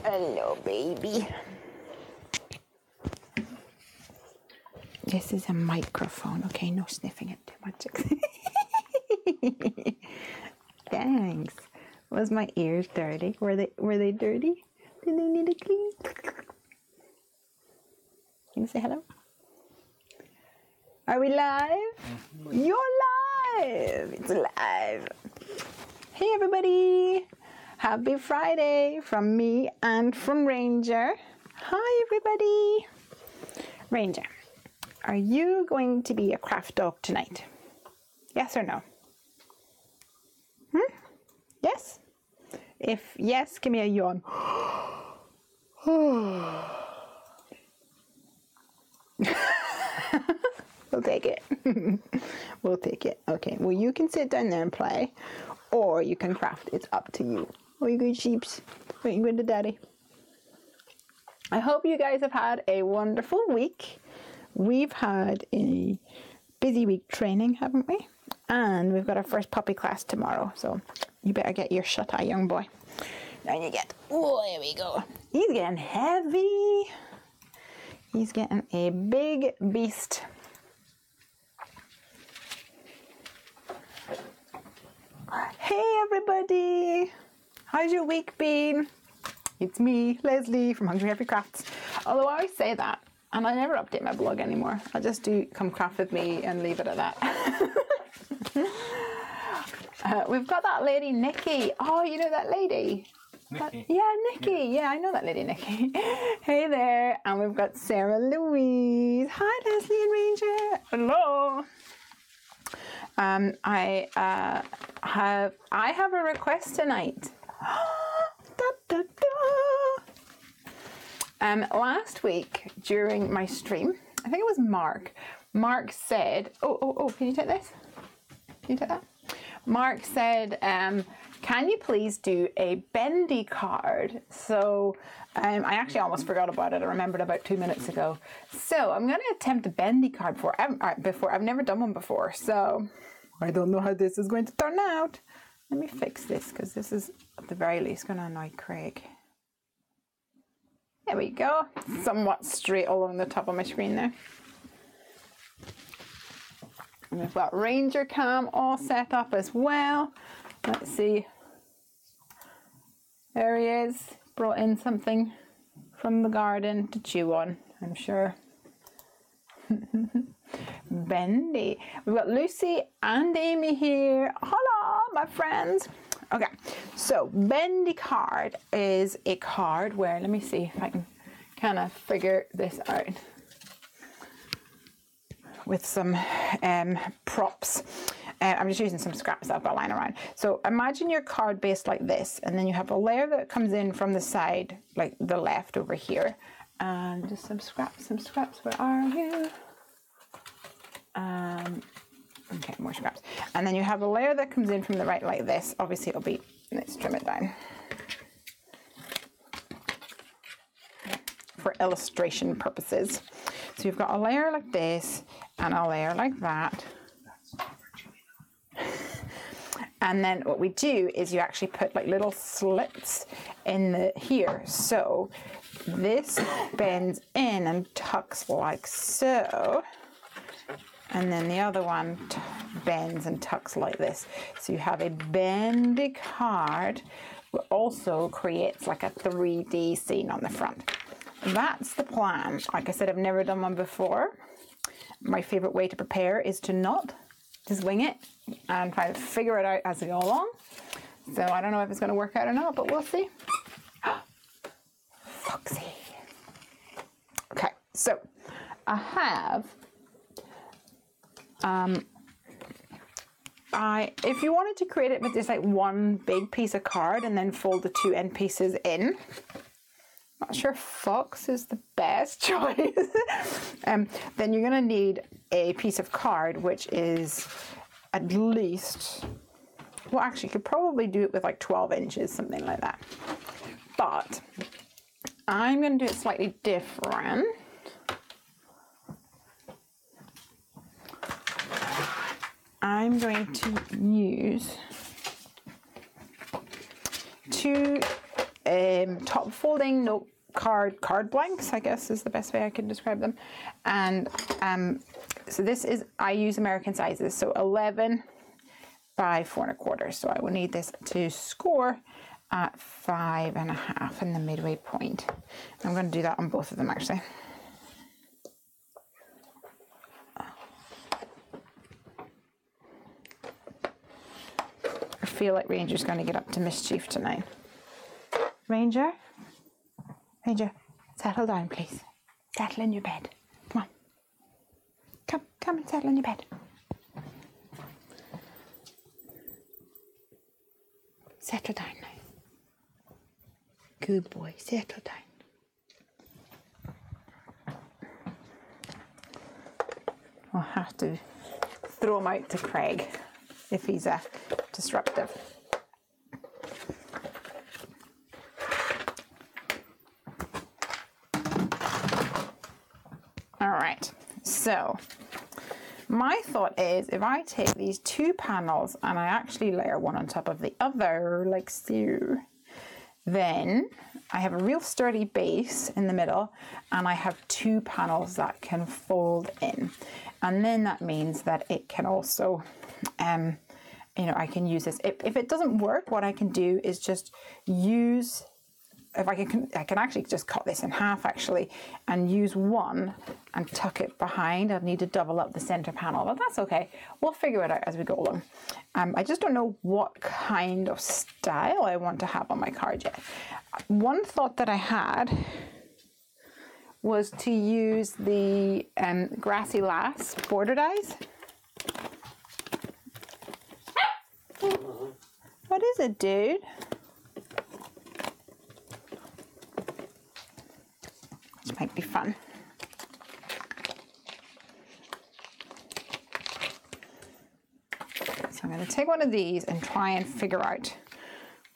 Hello, baby. This is a microphone, okay? No sniffing it too much. Thanks. Was my ears dirty? Were they dirty? Did they need a clean? Can you say hello? Are we live? You're live! It's live. Hey everybody! Happy Friday from me and from Ranger. Hi everybody! Ranger, are you going to be a craft dog tonight? Yes or no? Yes? If yes, give me a yawn. We'll take it. We'll take it. Okay, well you can sit down there and play, or you can craft. It's up to you. Oh, you good sheeps. Are you good to daddy? I hope you guys have had a wonderful week. We've had a busy week training, haven't we? And we've got our first puppy class tomorrow, so you better get your shut-eye, young boy. Now you get, oh, there we go. He's getting heavy. He's getting a big beast. Hey everybody! How's your week been? It's me, Lesley from Hungry Heffy Crafts. Although I always say that, and I never update my blog anymore. I just do come craft with me and leave it at that. We've got that lady Nikki. Oh, you know that lady? Nikki. Nikki. Yeah, I know that lady Nikki. Hey there. And we've got Sarah Louise. Hi, Lesley and Ranger. Hello. I have a request tonight. Da, da, da. Last week during my stream, I think it was Mark. Mark said, oh, can you take this? Can you take that? Mark said, can you please do a bendy card? So I actually almost forgot about it. I remembered about 2 minutes ago. So I'm going to attempt a bendy card before. I've never done one before. So I don't know how this is going to turn out. Let me fix this because this is at the very least going to annoy Craig. There we go. Somewhat straight along the top of my screen there. And we've got Ranger Cam all set up as well. Let's see. There he is. Brought in something from the garden to chew on, I'm sure. Bendy. We've got Lucy and Amy here. Hello, my friends. Okay, so bendy card is a card where, let me see if I can kind of figure this out with some props. I'm just using some scraps that I've got lying around. So imagine your card based like this, and then you have a layer that comes in from the side, like the left over here, and just some scraps, where are you? Okay, more scraps. And then you have a layer that comes in from the right like this. Obviously it'll be, let's trim it down. For illustration purposes. So you've got a layer like this and a layer like that. And then what we do is you actually put like little slits in the here. So this bends in and tucks like so. And then the other one bends and tucks like this. So you have a bendy card, which also creates like a 3D scene on the front. That's the plan. Like I said, I've never done one before. My favorite way to prepare is to not just wing it and try to figure it out as we go along. So I don't know if it's going to work out or not, but we'll see. Foxy. Okay, so I have if you wanted to create it with just like one big piece of card and then fold the two end pieces in, not sure fox is the best choice. Then you're going to need a piece of card which is at least, well actually you could probably do it with like 12 inches, something like that. But I'm going to do it slightly different. I'm going to use top folding note card blanks, I guess is the best way I can describe them. And so this is, I use American sizes, so 11 by 4 1/4. So I will need this to score at 5 1/2 in the midway point. I'm going to do that on both of them actually. I feel like Ranger's going to get up to mischief tonight. Ranger, settle down please. Settle in your bed. Come on. Come and settle in your bed. Settle down now. Good boy, settle down. I'll have to throw him out to Craig if he's disruptive. All right, so my thought is if I take these 2 panels and I actually layer one on top of the other, like so, then I have a real sturdy base in the middle and I have 2 panels that can fold in. And then that means that it can also, you know, I can use this. If it doesn't work, what I can do is just use, if I can actually just cut this in half actually and use one and tuck it behind. I'll need to double up the center panel, but that's okay. We'll figure it out as we go along. I just don't know what kind of style I want to have on my card yet. One thought that I had was to use the Grassy Lass border dies. What is it, dude? This might be fun. So I'm going to take one of these and try and figure out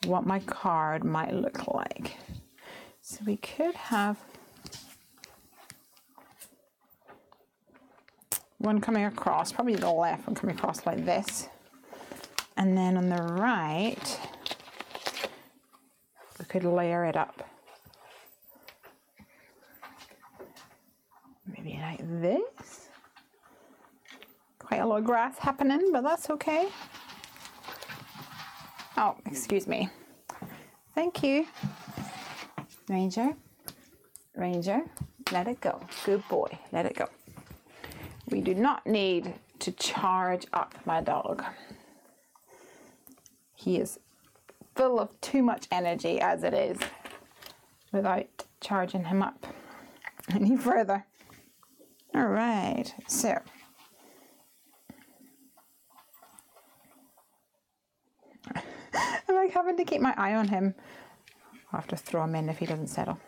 what my card might look like. So we could have one coming across, probably the left one coming across like this. And then on the right, we could layer it up. Maybe like this. Quite a lot of grass happening, but that's okay. Oh, excuse me. Thank you. Ranger, let it go. Good boy, let it go. We do not need to charge up my dog. He is full of too much energy as it is without charging him up any further. All right, so I'm like having to keep my eye on him. I'll have to throw him in if he doesn't settle.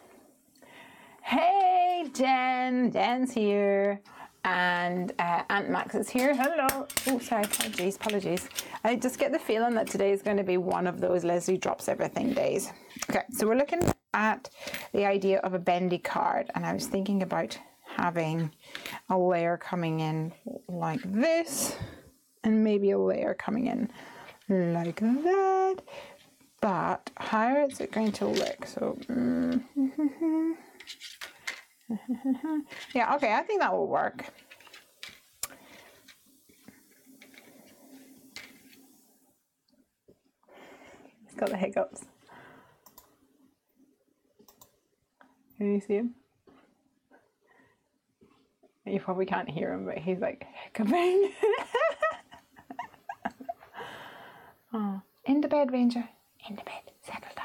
Hey, Jen's here. And Aunt Max is here. Hello. Oh, sorry. Apologies. I just get the feeling that today is going to be one of those Lesley drops everything days. Okay, so we're looking at the idea of a bendy card, and I was thinking about having a layer coming in like this, and maybe a layer coming in like that. But how is it going to look? So, yeah, okay, I think that will work. He's got the hiccups. Can you see him? You probably can't hear him, but he's like hiccuping. Oh, in the bed, Ranger. In the bed. Settle down.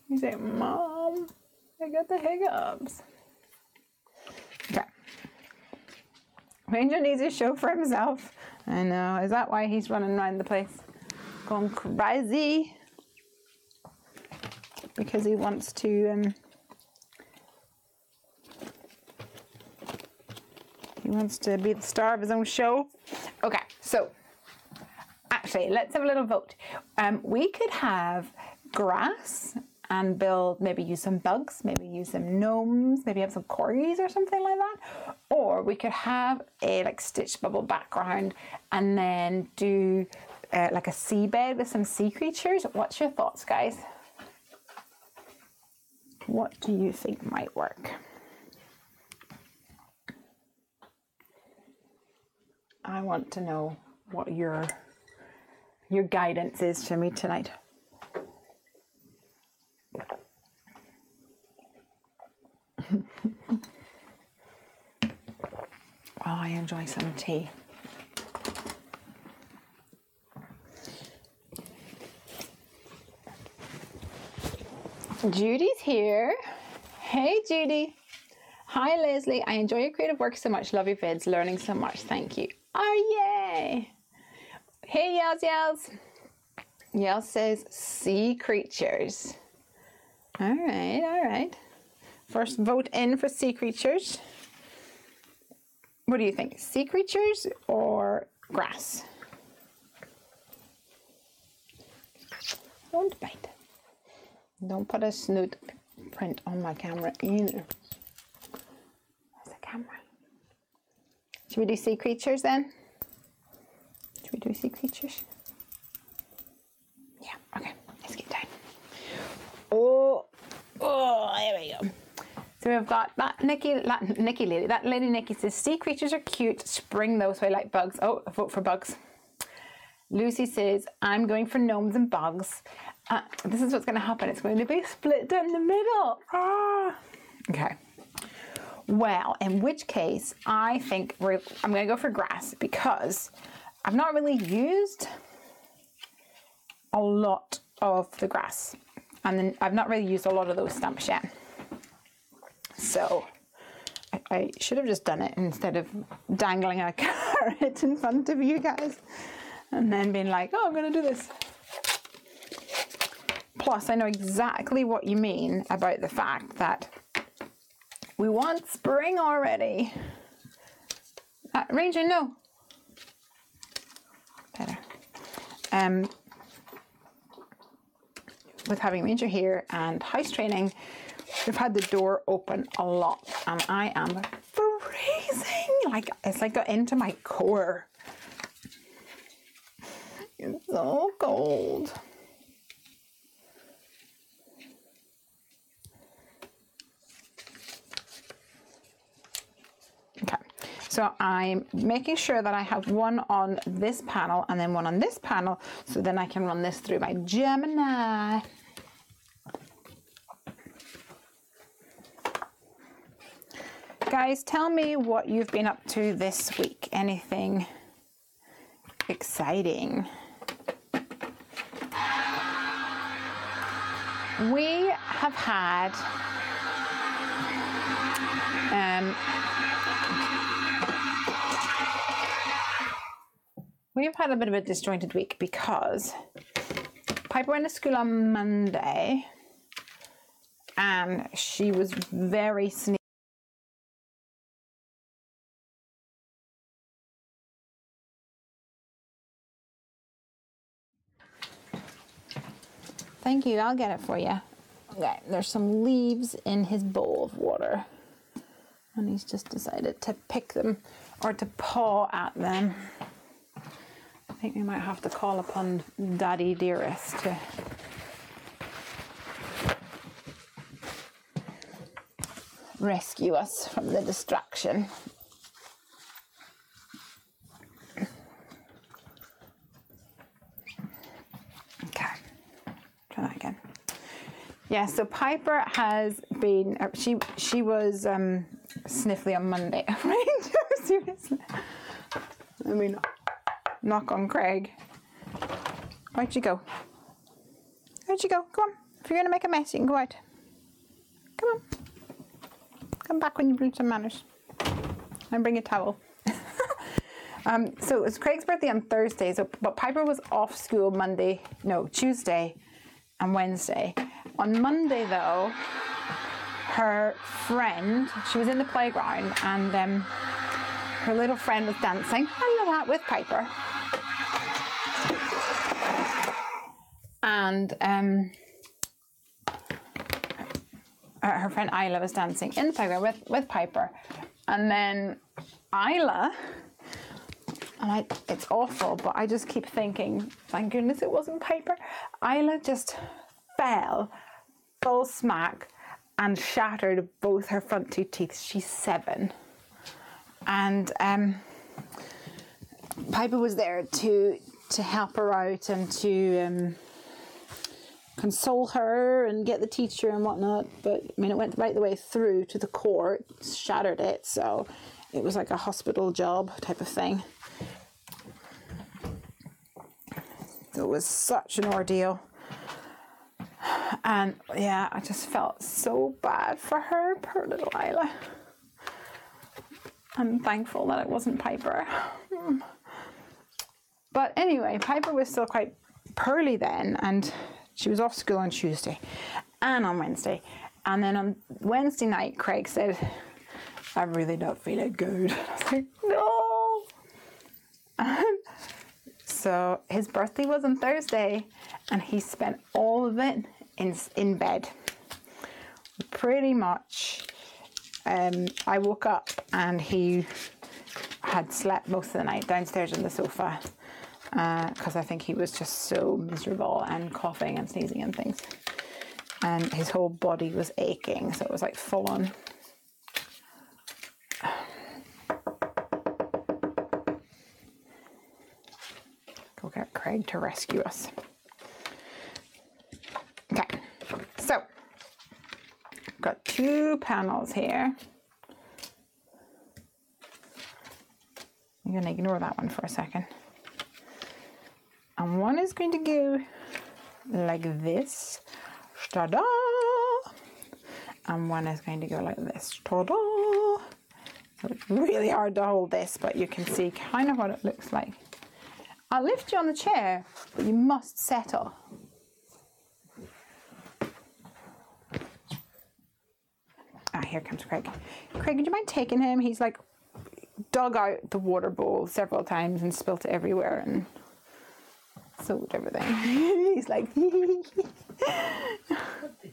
He's like, Mom, I got the hiccups. Okay. Ranger needs a show for himself. I know. Is that why he's running around the place? Going crazy? Because he wants to, he wants to be the star of his own show. Okay, so actually, let's have a little vote. We could have grass and build, maybe use some bugs, maybe use some gnomes, maybe have some corgis or something like that. Or we could have a like stitch bubble background and then do like a seabed with some sea creatures. What's your thoughts, guys? What do you think might work? I want to know what your guidance is to me tonight. Oh, I enjoy some tea. Judy's here. Hey, Judy. Hi, Lesley. I enjoy your creative work so much. Love your vids. Learning so much. Thank you. Oh, yay. Hey, Yells. Yells says sea creatures. All right. First vote in for sea creatures. What do you think? Sea creatures or grass? Don't bite. Don't put a snoot print on my camera either. Where's the camera? Should we do sea creatures then? Should we do sea creatures? Yeah, okay. Let's get down. Oh, there we go. So we've got that that lady Nikki says, sea creatures are cute, spring though, so I like bugs. Oh, I vote for bugs. Lucy says, I'm going for gnomes and bugs. This is what's going to happen. It's going to be split down the middle. Okay. Well, in which case, I think I'm going to go for grass because I've not really used a lot of the grass. And then I've not really used a lot of those stamps yet. So I should have just done it instead of dangling a carrot in front of you guys and then being like, oh, I'm going to do this. Plus, I know exactly what you mean about the fact that we want spring already. Ranger, no. Better. With having Ranger here and house training, we've had the door open a lot and I am freezing. Like, it's like got into my core. It's so cold. Okay, so I'm making sure that I have one on this panel and then one on this panel, so then I can run this through my Gemini. Guys, tell me what you've been up to this week. Anything exciting? We have had a bit of a disjointed week because Piper went to school on Monday and she was very sneaky. Thank you, I'll get it for you. Okay, there's some leaves in his bowl of water and he's just decided to pick them or to paw at them. I think we might have to call upon Daddy Dearest to rescue us from the distraction. Okay, try that again. Yeah, so Piper has been, she was sniffly on Monday. Seriously. I mean, knock on Craig. Where'd you go? Where'd you go? Come on. If you're going to make a mess, you can go out. Come on. Come back when you bring some manners. And bring a towel. So it was Craig's birthday on Thursday, but Piper was off school Tuesday and Wednesday. On Monday, though, her friend, she was in the playground, and her little friend was dancing with Piper. And her friend Isla was dancing in the playground with Piper. And then Isla And it's awful, but I just keep thinking, thank goodness it wasn't Piper. Isla just fell full smack and shattered both her front two teeth. She's 7. And Piper was there to help her out and to console her and get the teacher and whatnot. But I mean, it went right the way through to the core, it shattered it. So it was like a hospital job type of thing. It was such an ordeal. And yeah, I just felt so bad for her, poor little Isla. I'm thankful that it wasn't Piper. But anyway, Piper was still quite poorly then, and she was off school on Tuesday and on Wednesday. And then on Wednesday night, Craig said, I'm really not feeling good. I was like, no. And so his birthday was on Thursday, and he spent all of it in bed. Pretty much. I woke up and he had slept most of the night downstairs on the sofa because I think he was just so miserable and coughing and sneezing and things. And his whole body was aching, so it was like full on. Go get Craig to rescue us. Okay, so got 2 panels here. I'm going to ignore that one for a second. And one is going to go like this. Ta-da! And one is going to go like this. Ta-da! So it's really hard to hold this, but you can see kind of what it looks like. I'll lift you on the chair, but you must settle. Here comes Craig. Craig, would you mind taking him? He's like dug out the water bowl several times and spilt it everywhere and soaked everything. He's like,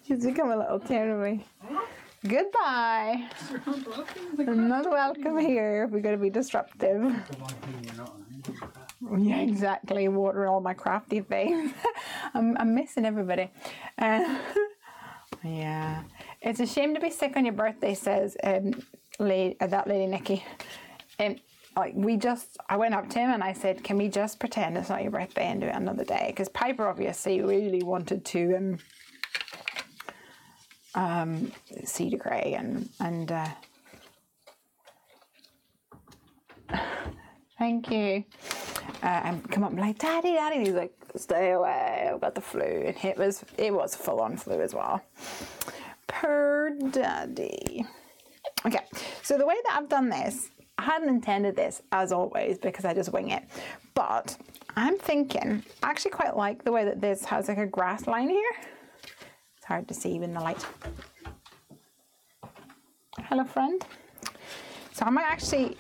he's become a little terrible. Goodbye. I'm not welcome here. We're going to be disruptive. Yeah, exactly. Water all my crafty things. I'm missing everybody. Yeah. It's a shame to be sick on your birthday, says that lady Nikki. Like I went up to him and I said, can we just pretend it's not your birthday and do it another day? Because Piper obviously really wanted to see the Craig and thank you. And come up and like, Daddy, Daddy. And he's like, stay away, I've got the flu. And it was full-on flu as well. Per Daddy. Okay, so the way that I've done this, I hadn't intended this as always because I just wing it. But I'm thinking, I actually quite like the way that this has like a grass line here. It's hard to see in the light. Hello, friend. So I might actually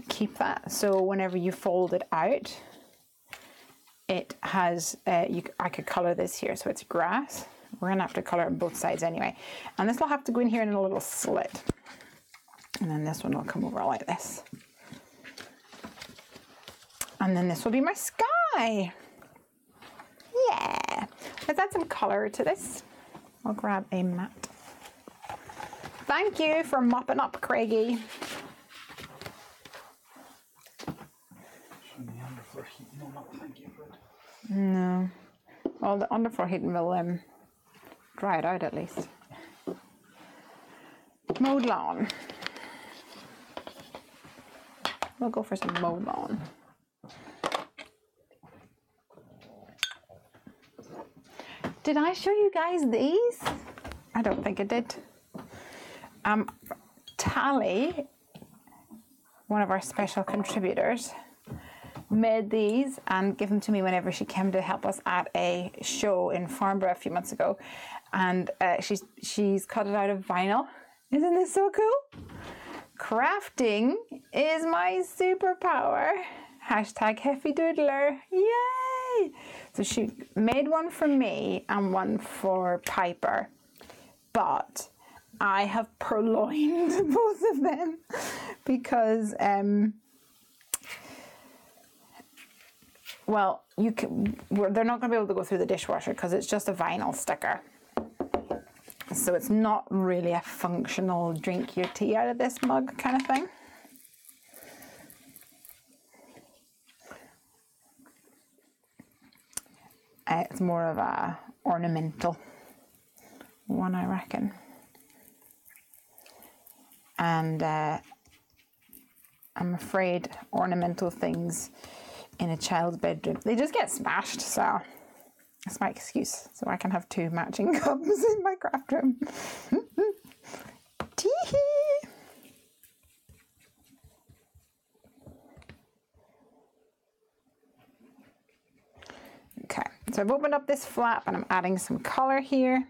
keep that so whenever you fold it out, it has, I could colour this here so it's grass. We're going to have to colour it on both sides anyway. And this will have to go in here in a little slit. And then this one will come over like this. And then this will be my sky. Yeah. Let's add some colour to this. I'll grab a mat. Thank you for mopping up, Craigie. No. Well, the underfloor heating will dry it out at least. Mowed lawn. We'll go for some mowed lawn. Did I show you guys these? I don't think I did. Tally, one of our special contributors, made these and gave them to me whenever she came to help us at a show in Farnborough a few months ago. And she's cut it out of vinyl. Isn't this so cool? Crafting is my superpower. Hashtag Heffy Doodler. Yay! So she made one for me and one for Piper. But I have purloined both of them because well, they're not going to be able to go through the dishwasher because it's just a vinyl sticker. So it's not really a functional drink your tea out of this mug kind of thing. It's more of a ornamental one, I reckon. And I'm afraid ornamental things in a child's bedroom, they just get smashed, so that's my excuse. So I can have 2 matching cups in my craft room. Tee-hee! Okay, so I've opened up this flap and I'm adding some colour here.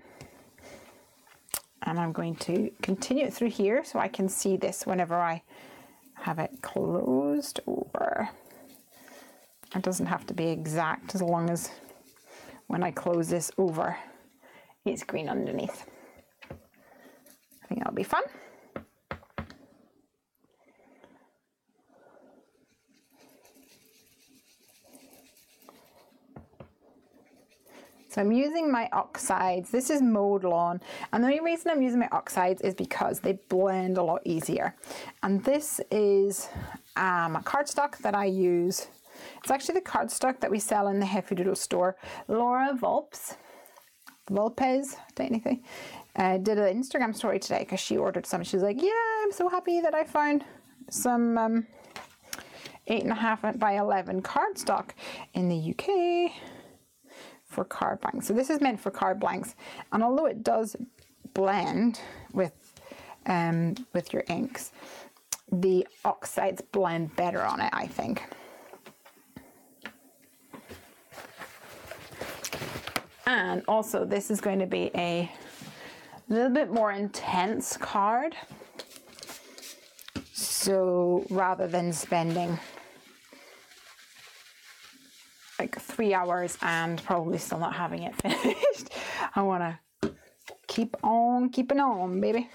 And I'm going to continue it through here so I can see this whenever I have it closed over. It doesn't have to be exact as long as when I close this over, it's green underneath. I think that'll be fun. So I'm using my oxides. This is mowed lawn, and the only reason I'm using my oxides is because they blend a lot easier. And this is a cardstock that I use. It's actually the cardstock that we sell in the Heffy Doodle store. Laura Volpez, technically, did an Instagram story today because she ordered some. She was like, yeah, I'm so happy that I found some 8.5 by 11 cardstock in the UK. For card blanks. So this is meant for card blanks, and although it does blend with your inks, the oxides blend better on it, I think. And also this is going to be a little bit more intense card, so rather than spending like 3 hours and probably still not having it finished, I want to keep on keeping on, baby.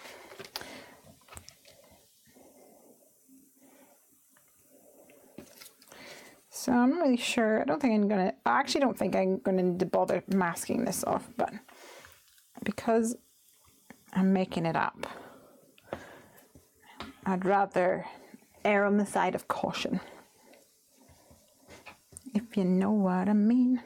So I'm not really sure. I actually don't think I'm gonna need to bother masking this off, but because I'm making it up, I'd rather err on the side of caution, if you know what I mean.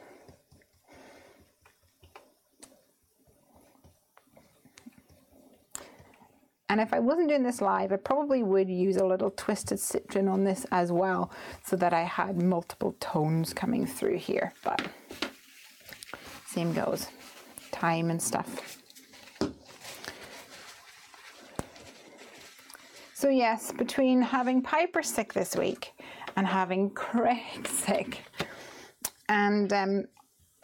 And if I wasn't doing this live, I probably would use a little twisted citron on this as well, so that I had multiple tones coming through here, but same goes, time and stuff. So yes, between having Piper sick this week and having Craig sick, and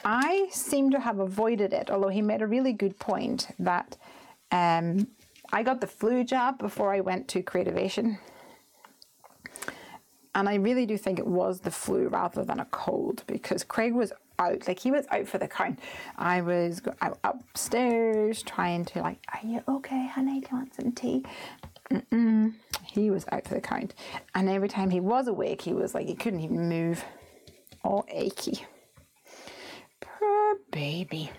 I seem to have avoided it, although he made a really good point that I got the flu jab before I went to Creativation, and I really do think it was the flu rather than a cold, because Craig was out, like he was out for the count. I was upstairs trying to like, are you okay, honey, do you want some tea? He was out for the count, and every time he was awake, he was like, he couldn't even move, all achy. Poor baby.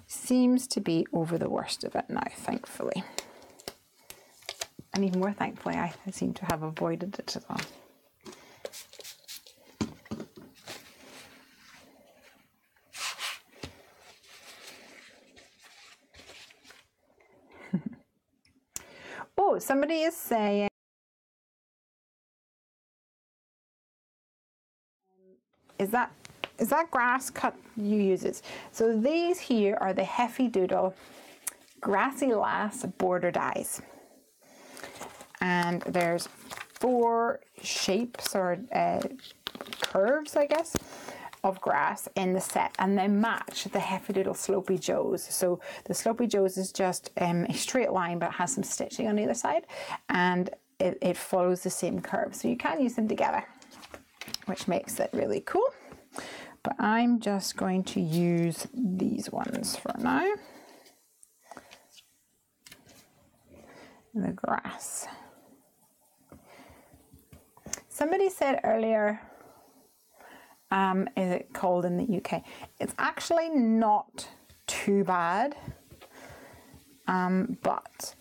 Seems to be over the worst of it now, thankfully. And even more thankfully, I seem to have avoided it as well. Oh, somebody is saying, is that grass cut you use it? So these here are the Heffy Doodle Grassy Lass border dies, and there's 4 shapes or curves, I guess, of grass in the set, and they match the Heffy Doodle Slopey Joes. So the Slopey Joes is just a straight line, but it has some stitching on either side, and it follows the same curve, so you can use them together, which makes it really cool. But I'm just going to use these ones for now. The grass. Somebody said earlier is it called in the UK? It's actually not too bad, but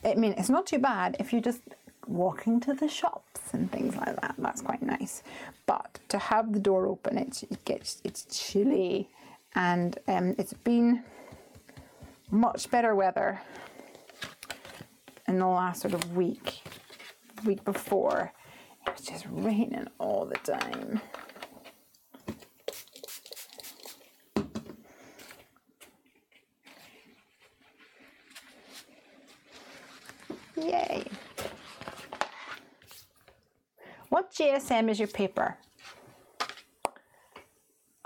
I mean, it's not too bad if you're just walking to the shops and things like that. That's quite nice. But to have the door open, it's chilly, and it's been much better weather in the last sort of week before. It was just raining all the time. Yay. What GSM is your paper?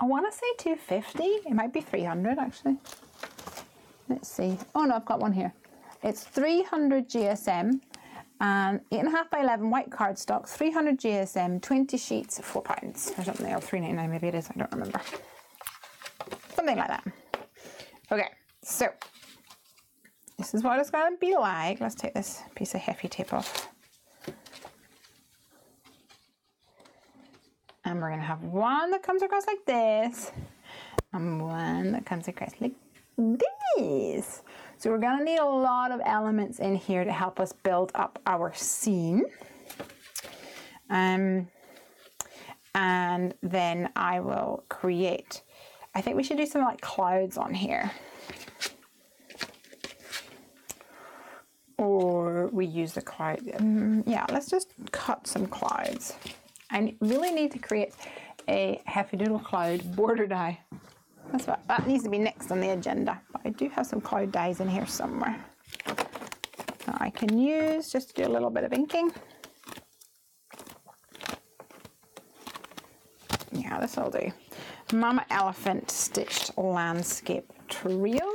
I want to say 250. It might be 300 actually. Let's see. Oh no, I've got one here. It's 300 GSM and 8.5 by 11 white cardstock, 300 GSM, 20 sheets, £4 or something, or £3.99 maybe it is. I don't remember. Something like that. Okay, so this is what it's going to be like. Let's take this piece of Heffy tape off. And we're going to have one that comes across like this, and one that comes across like this. So we're going to need a lot of elements in here to help us build up our scene. And then I will create, I think we should do some like clouds on here. Or we use the cloud. Yeah, let's just cut some clouds. I really need to create a Heffy Doodle cloud border die. That needs to be next on the agenda. But I do have some cloud dies in here somewhere that I can use just to do a little bit of inking. Yeah, this will do. Mama Elephant Stitched Landscape Trio.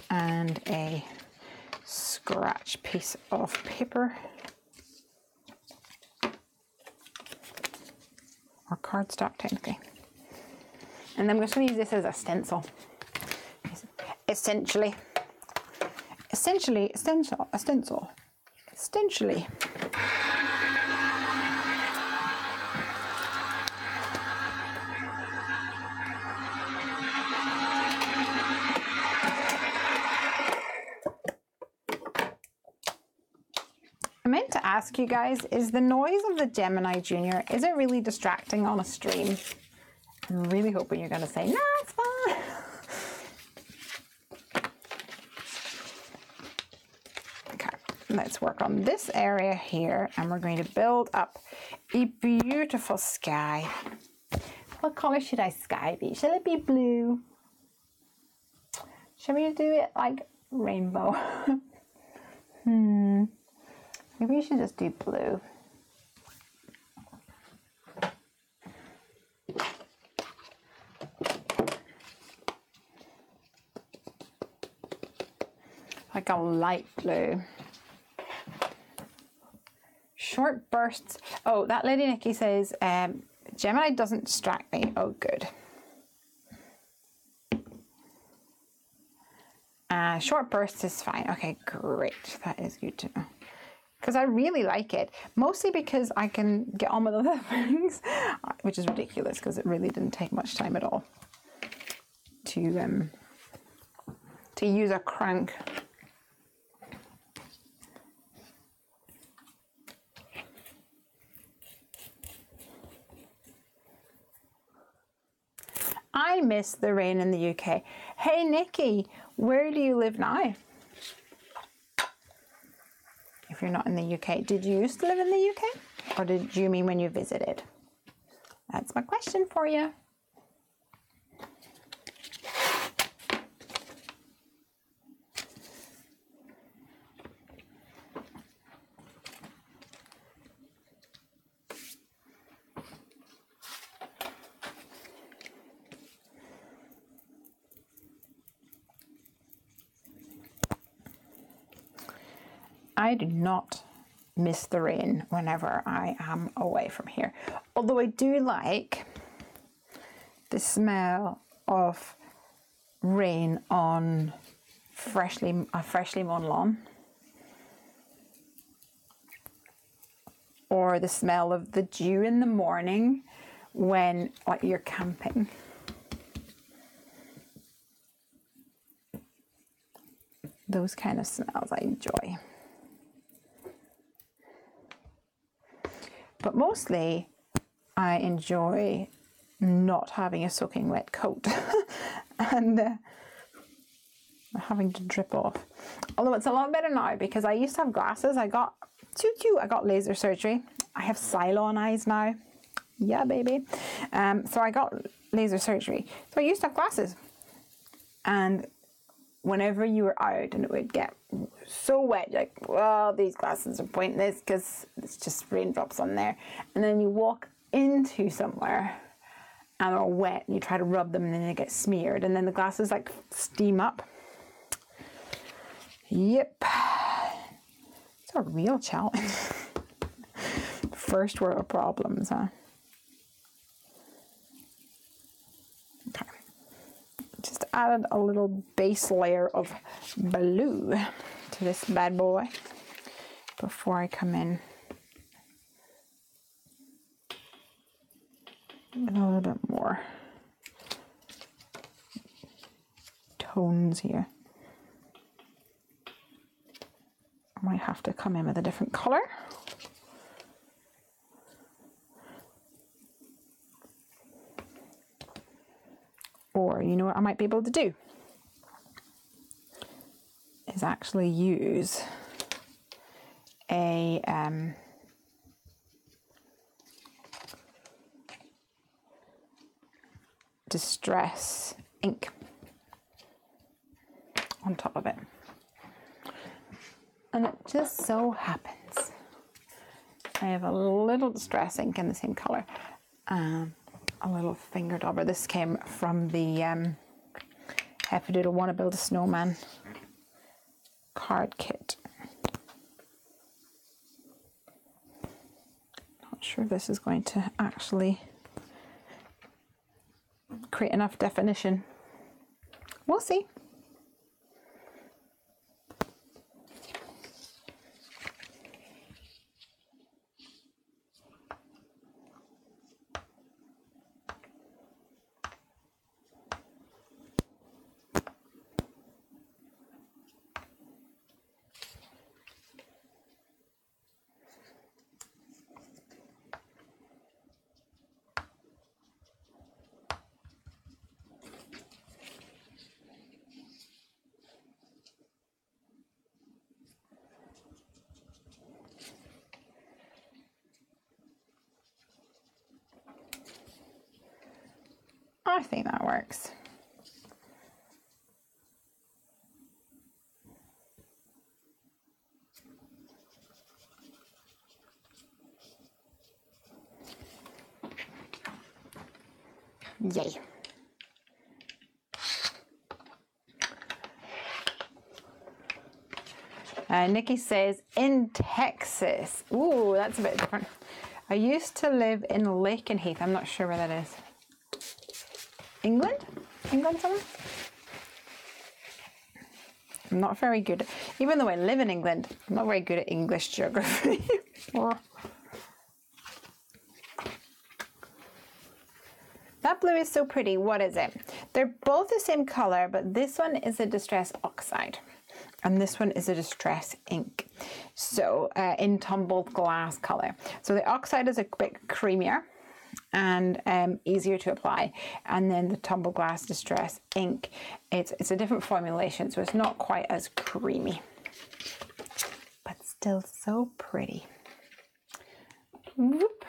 And a scratch piece of paper or cardstock technically, and then I'm just going to use this as a stencil. Essentially. I meant to ask you guys, is the noise of the Gemini Junior, is it really distracting on a stream? I'm really hoping you're going to say, no, it's fine. Okay, let's work on this area here, and we're going to build up a beautiful sky. What color should our sky be? Shall it be blue? Shall we do it like rainbow? Maybe we should just do blue. Like a light blue. Short bursts. Oh, that lady Nikki says, Gemini doesn't distract me. Oh, good. Short bursts is fine. Okay, great. That is good to know. Because I really like it, mostly because I can get on with other things, which is ridiculous because it really didn't take much time at all to use a crank. I miss the rain in the UK. Hey Nikki, where do you live now? If you're not in the UK, did you used to live in the UK? Or did you mean when you visited? That's my question for you. I do not miss the rain whenever I am away from here. Although I do like the smell of rain on a freshly mown lawn. or the smell of the dew in the morning when like you're camping. Those kind of smells I enjoy. But mostly I enjoy not having a soaking wet coat and having to drip off. Although it's a lot better now because I used to have glasses. I got I got laser surgery. I have Cylon eyes now. Yeah, baby. So I got laser surgery. So I used to have glasses. And whenever you were out and it would get so wet, you're like, well, these glasses are pointless because it's just raindrops on there. And then you walk into somewhere and they're wet and you try to rub them and then they get smeared and then the glasses like steam up. Yep. It's a real challenge. First world problems, huh? Okay. Just added a little base layer of blue to this bad boy before I come in with a little bit more tones here. I might have to come in with a different color. Or, you know what I might be able to do? Is actually use a distress ink on top of it. And it just so happens I have a little distress ink in the same color. A little finger dauber. This came from the Heffy Wanna Build a Snowman card kit. Not sure if this is going to actually create enough definition. We'll see. I think that works. Yay. Nikki says, in Texas. Ooh, that's a bit different. I used to live in Lakenheath. I'm not sure where that is. England? England somewhere? I'm not very good. Even though I live in England, I'm not very good at English geography. That blue is so pretty. What is it? They're both the same color, but this one is a distress oxide and this one is a distress ink. So in tumbled glass color. So the oxide is a bit creamier and easier to apply, and then the tumbled glass distress ink, it's a different formulation, so it's not quite as creamy, but still so pretty. Whoop.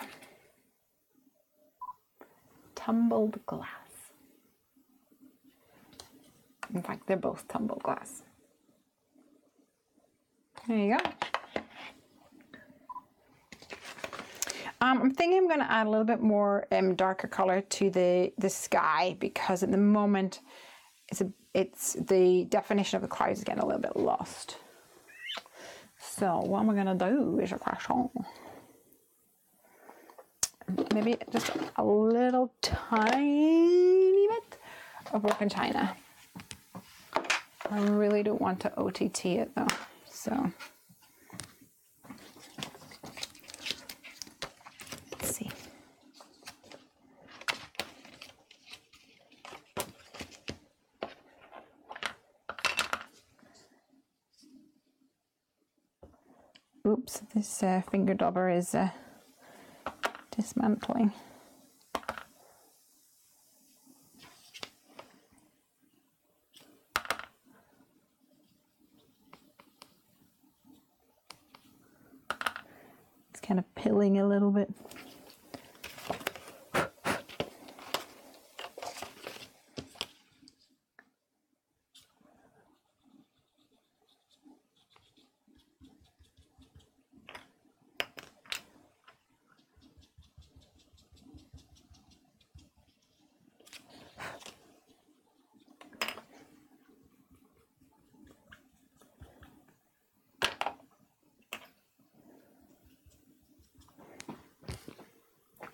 Tumbled glass. In fact, they're both tumbled glass. There you go. I'm thinking I'm going to add a little bit more darker color to the sky, because at the moment it's the definition of the clouds is getting a little bit lost. So what am I going to do is a croissant. Maybe just a little tiny bit of work in China. I really don't want to OTT it though, so. see. Oops, this finger dauber is dismantling. It's kind of pilling a little bit.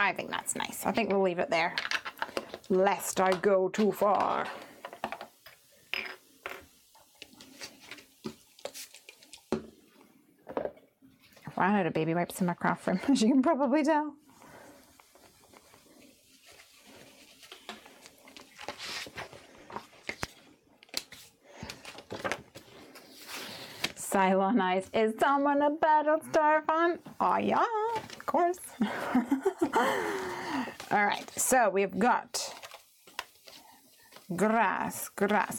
I think that's nice. I think we'll leave it there, lest I go too far. I ran out of baby wipes in my craft room, as you can probably tell. Cylon eyes. Is someone a Battlestar fan? Oh yeah, of course. All right, so we've got grass.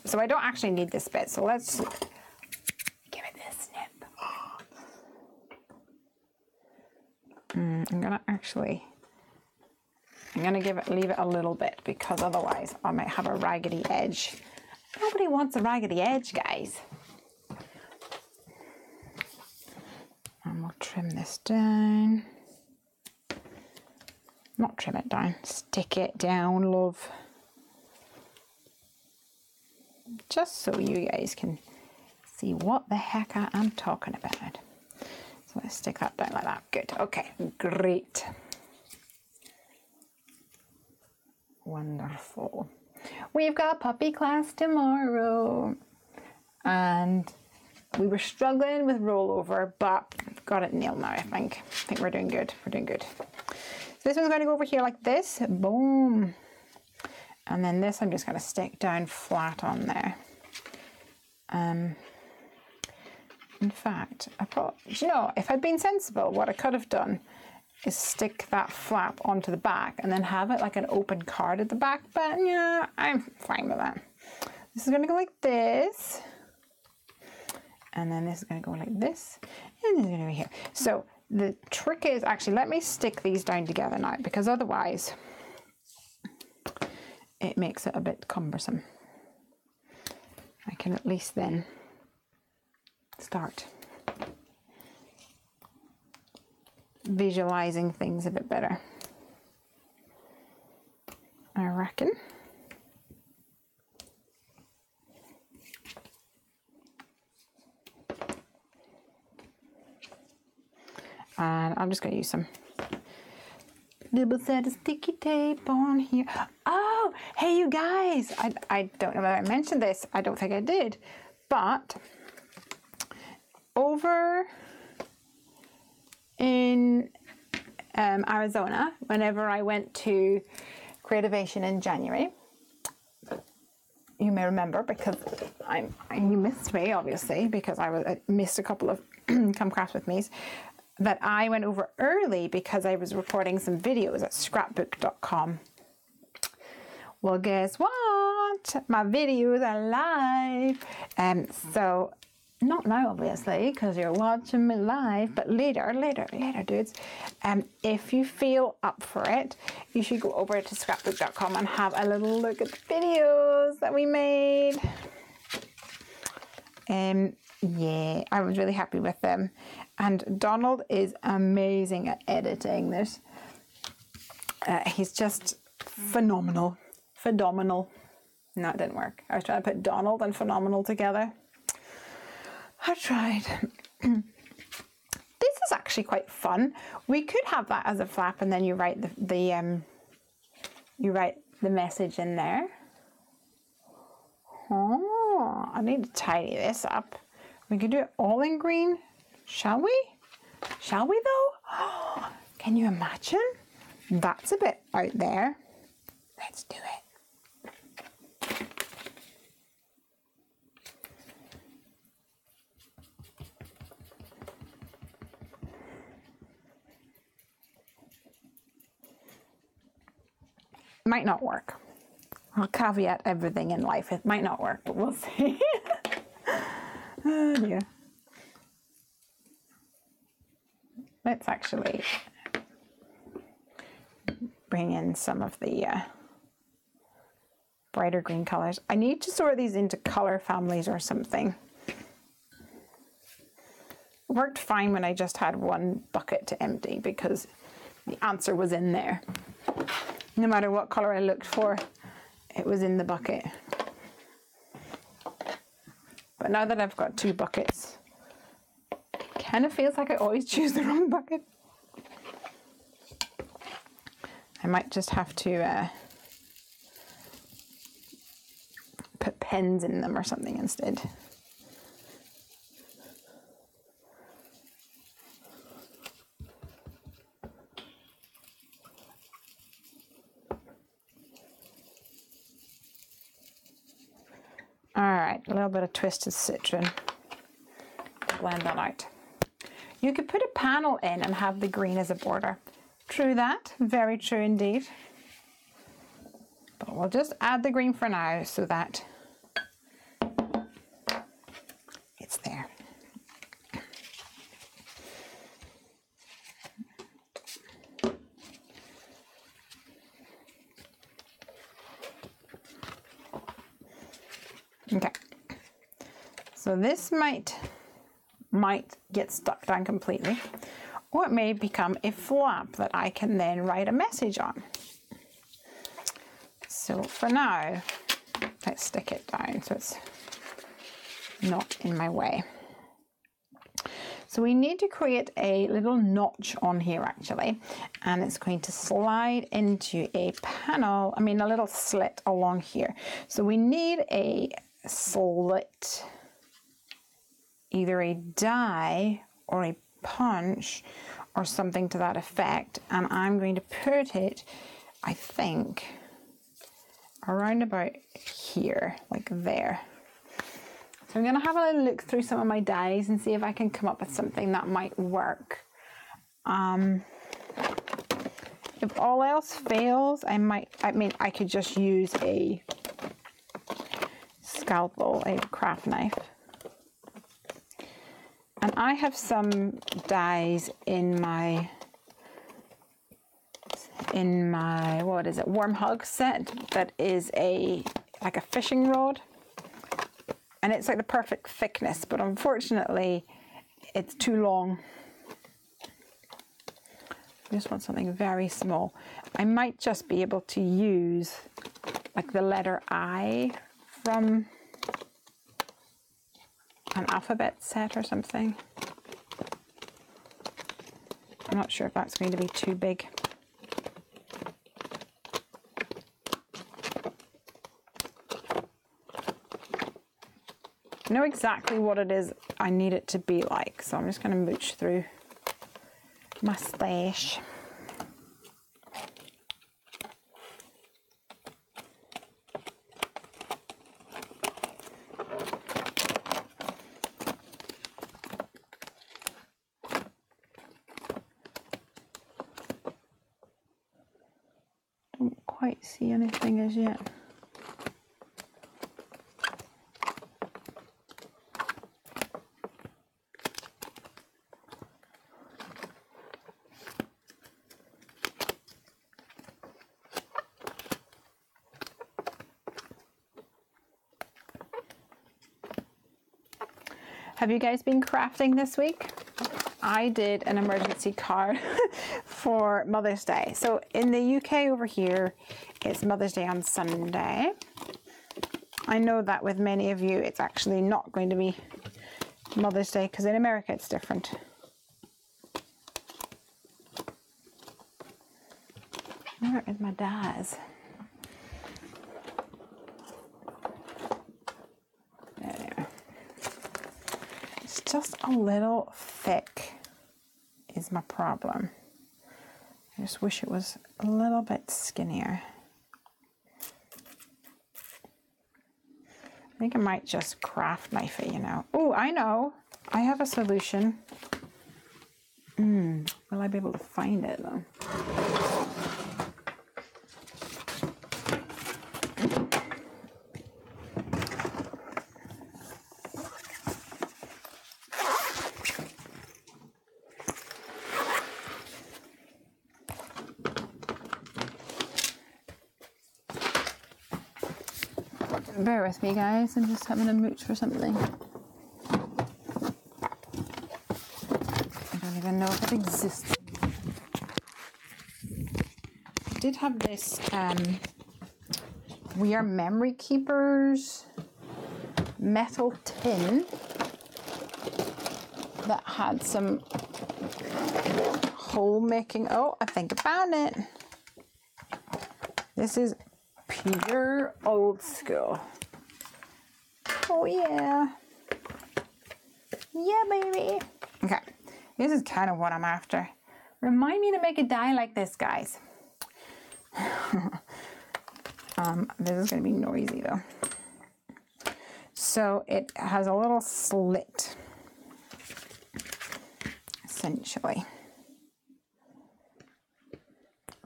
So I don't actually need this bit, so let's give it this snip. I'm gonna leave it a little bit, because otherwise I might have a raggedy edge. Nobody wants a raggedy edge, guys. And we'll trim this down. Not trim it down, stick it down, love. Just so you guys can see what the heck I am talking about. So let's stick that down like that. Good. Okay, great. Wonderful. We've got puppy class tomorrow. And we were struggling with rollover, but got it nailed now, I think. I think we're doing good. We're doing good. So this one's going to go over here like this. Boom. And then this I'm just going to stick down flat on there. In fact, you know, if I'd been sensible, what I could have done is stick that flap onto the back and then have it like an open card at the back. But yeah, I'm fine with that. This is going to go like this. And then this is going to go like this. And this is going to be here. So the trick is actually, let me stick these down together now, because otherwise it makes it a bit cumbersome. I can at least then start visualizing things a bit better, I reckon. And I'm just going to use some double set of sticky tape on here. Oh, hey you guys, I don't know whether I mentioned this. I don't think I did, but over in Arizona, whenever I went to Creativation in January, you may remember, because you missed me obviously, because I missed a couple of Come Craft With Me's, that I went over early because I was recording some videos at scrapbook.com. Well, guess what? My videos are live. So, not now obviously, because you're watching me live, but later, dudes. If you feel up for it, you should go over to scrapbook.com and have a little look at the videos that we made. Yeah, I was really happy with them. And Donald is amazing at editing this. He's just phenomenal. Phenomenal. No, it didn't work. I was trying to put Donald and phenomenal together. I tried. This is actually quite fun. We could have that as a flap, and then you write the message in there. Oh, I need to tidy this up. We could do it all in green. Shall we? Shall we though? Can you imagine? That's a bit out there. Let's do it. Might not work. I'll caveat everything in life. It might not work, but we'll see. Oh dear. Let's actually bring in some of the brighter green colors. I need to sort these into color families or something. It worked fine when I just had one bucket to empty because the answer was in there. No matter what color I looked for, it was in the bucket. But now that I've got 2 buckets, it kind of feels like I always choose the wrong bucket. I might just have to put pens in them or something instead. All right, a little bit of twisted citron. Blend that out. You could put a panel in and have the green as a border. True that, very true indeed. But we'll just add the green for now so that it's there. Okay, so this might get stuck down completely, or it may become a flap that I can then write a message on. So for now, let's stick it down so it's not in my way. So we need to create a little notch on here actually, and it's going to slide into a panel, a little slit along here. So we need a slit, either a die or a punch or something to that effect, and I'm going to put it, I think, around about here, like there. So I'm going to have a little look through some of my dies and see if I can come up with something that might work. If all else fails, I could just use a scalpel, a craft knife. And I have some dies in my what is it, warm hug set that is like a fishing rod, and it's like the perfect thickness, but unfortunately it's too long. I just want something very small. I might just be able to use like the letter I from an alphabet set or something. I'm not sure if that's going to be too big. I know exactly what it is I need it to be like, so I'm just going to mooch through my stash. Don't quite see anything as yet. Have you guys been crafting this week? I did an emergency card for Mother's Day. So in the UK over here, it's Mother's Day on Sunday. I know that with many of you, it's actually not going to be Mother's Day because in America it's different. Where is my dies? Just a little thick is my problem. I just wish it was a little bit skinnier. I think I might just craft knife it, you know. Oh, I know. I have a solution. Will I be able to find it though? Bear with me, guys. I'm just having a mooch for something. I don't even know if it exists. I did have this We Are Memory Keepers metal tin that had some hole making. Oh, I think I found it. This is pure old school. Oh yeah. Yeah, baby. Okay, this is kind of what I'm after. Remind me to make a die like this, guys. This is going to be noisy though. So it has a little slit, essentially.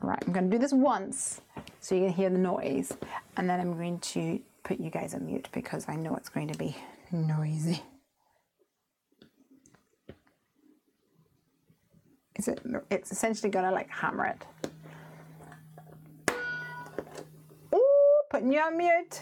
Right, I'm going to do this once so you can hear the noise, and then I'm going to put you guys on mute because I know it's going to be noisy. It's essentially going to like hammer it. Ooh, putting you on mute.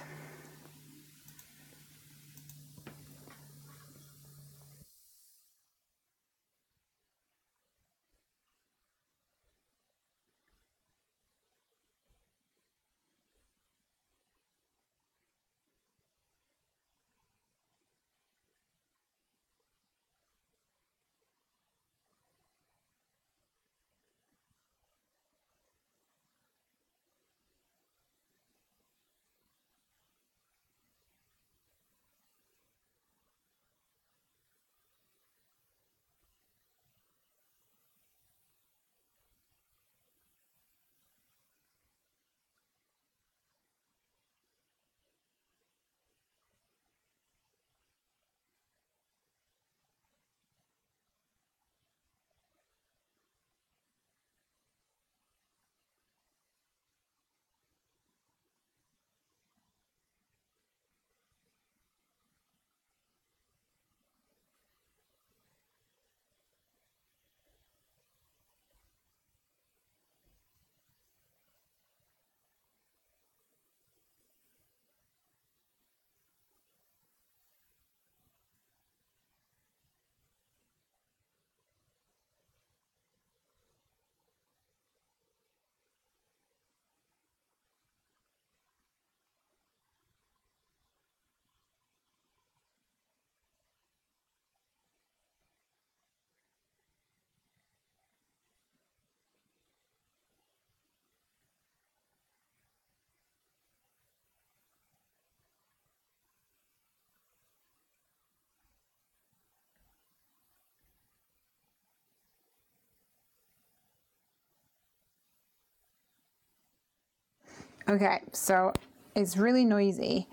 Okay, so it's really noisy,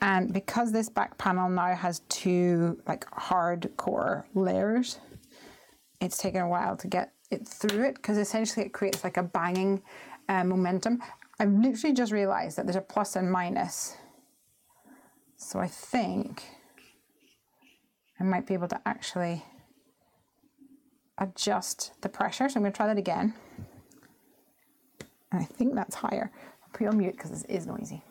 and because this back panel now has two like hardcore layers, it's taken a while to get it through it because essentially it creates like a banging momentum. I've literally just realized that there's a plus and minus, so I think I might be able to actually adjust the pressure. So I'm going to try that again, and I think that's higher. I'll put you on mute because this is noisy.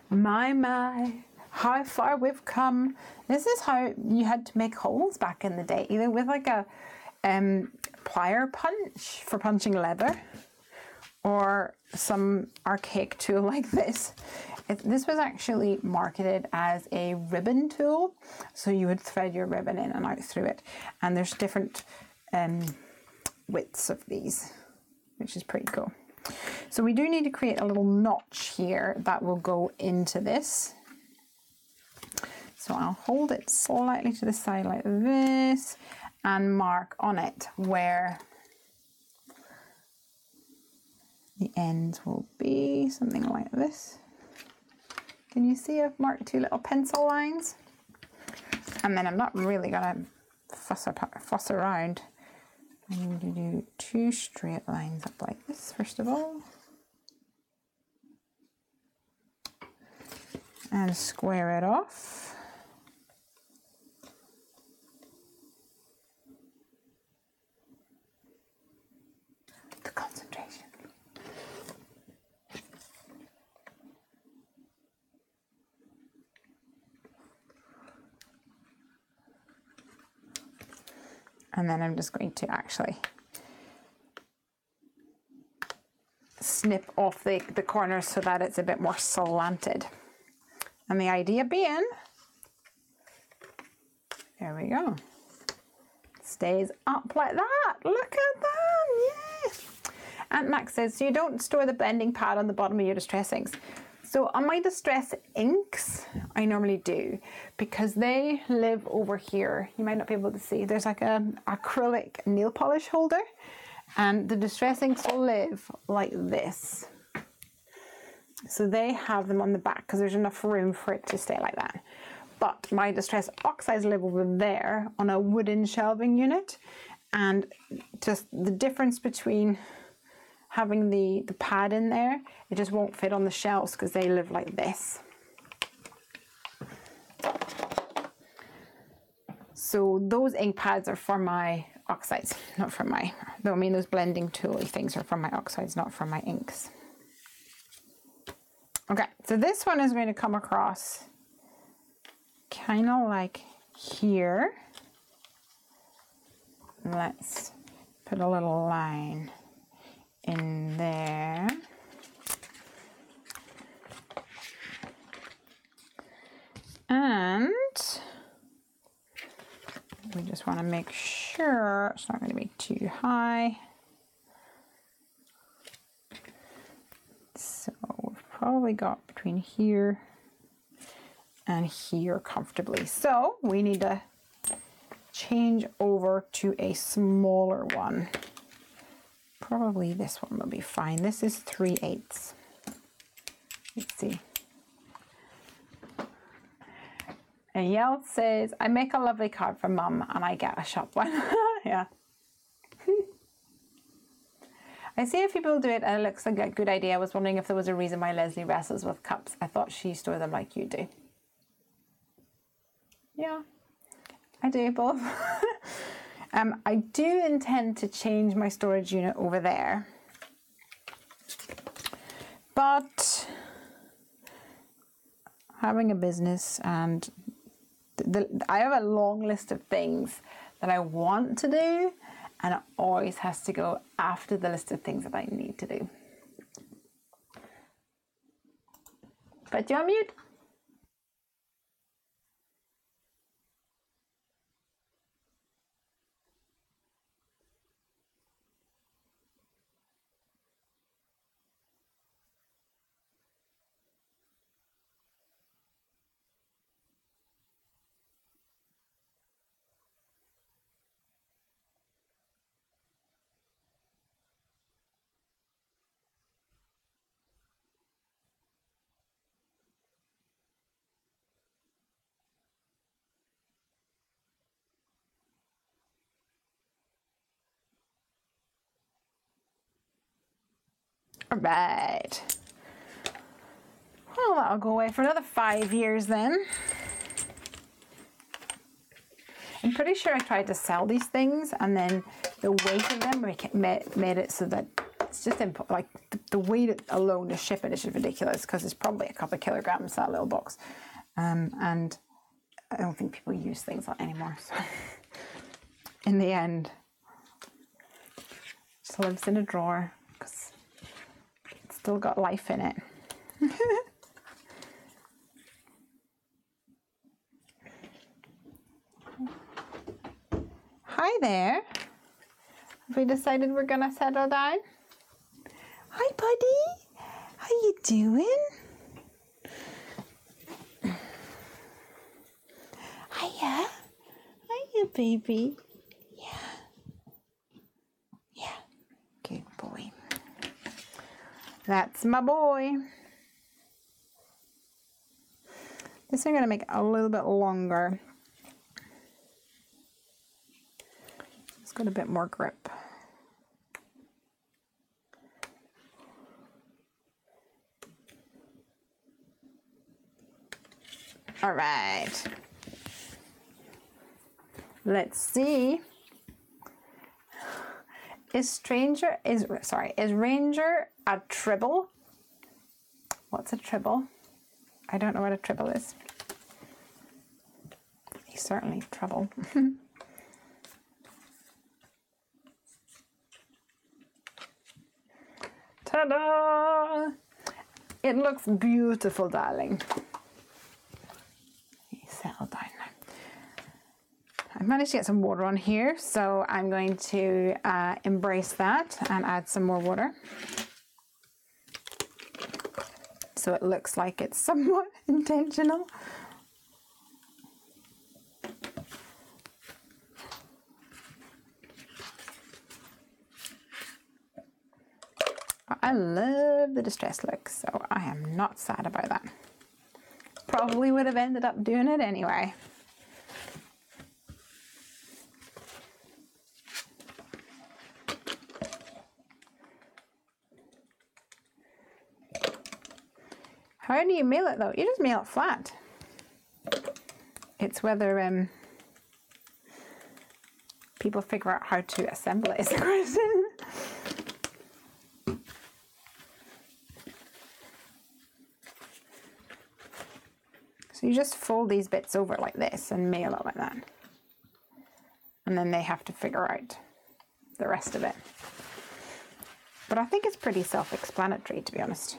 My, how far we've come. This is how you had to make holes back in the day, either with like a plier punch for punching leather, or some archaic tool like this. This was actually marketed as a ribbon tool, so you would thread your ribbon in and out through it. And there's different widths of these, which is pretty cool. So we do need to create a little notch here that will go into this. So I'll hold it slightly to the side like this and mark on it where the ends will be, something like this. Can you see I've marked 2 little pencil lines? And then I'm not really gonna fuss around. I'm going to do 2 straight lines up like this first of all. And square it off. The concentration. And then I'm just going to actually snip off the corners so that it's a bit more slanted. And the idea being, there we go, stays up like that. Look at that, yes. Aunt Max says, so you don't store the blending pad on the bottom of your distress inks. So on my distress inks, I normally do, because they live over here. You might not be able to see. There's like a acrylic nail polish holder, and the distress inks will live like this. So they have them on the back because there's enough room for it to stay like that. But my distress oxides live over there on a wooden shelving unit, and just the difference between having the pad in there, it just won't fit on the shelves because they live like this. So those ink pads are for my oxides, not for my, I mean those blending tooly things are for my oxides, not for my inks. Okay, so this one is going to come across kind of like here. Let's put a little line in there. And we just want to make sure it's not going to be too high. So we've probably got between here and here comfortably. So we need to change over to a smaller one. Probably this one will be fine. This is 3/8. Let's see. And Yell says, I make a lovely card for Mum and I get a shop one. Yeah. I see a few people do it and it looks like a good idea. I was wondering if there was a reason why Lesley wrestles with cups. I thought she stored them like you do. Yeah, I do both. I do intend to change my storage unit over there. But having a business and I have a long list of things that I want to do, and it always has to go after the list of things that I need to do. But you're on mute. All right. Well, that'll go away for another 5 years then. I'm pretty sure I tried to sell these things and then the weight of them made it so that it's just like the weight alone to ship it is just ridiculous because it's probably a couple of kilograms, that little box. And I don't think people use things like that anymore. So in the end, it just lives in a drawer because it's still got life in it. Hi there. Have we decided we're gonna settle down? Hi, buddy. How you doing? Hiya. Hiya, baby. Yeah. Good boy. That's my boy. This I'm gonna make a little bit longer. It's got a bit more grip. All right. Let's see. Is Ranger a tribble? What's a tribble? I don't know what a tribble is. He's certainly trouble. Ta-da! It looks beautiful, darling. Settle down now. I've managed to get some water on here, so I'm going to embrace that and add some more water. So it looks like it's somewhat intentional. I love the distressed look, so I am not sad about that. Probably would have ended up doing it anyway. How do you mail it though? You just mail it flat. It's whether people figure out how to assemble it is the question. So you just fold these bits over like this and mail it like that. And then they have to figure out the rest of it. But I think it's pretty self-explanatory, to be honest.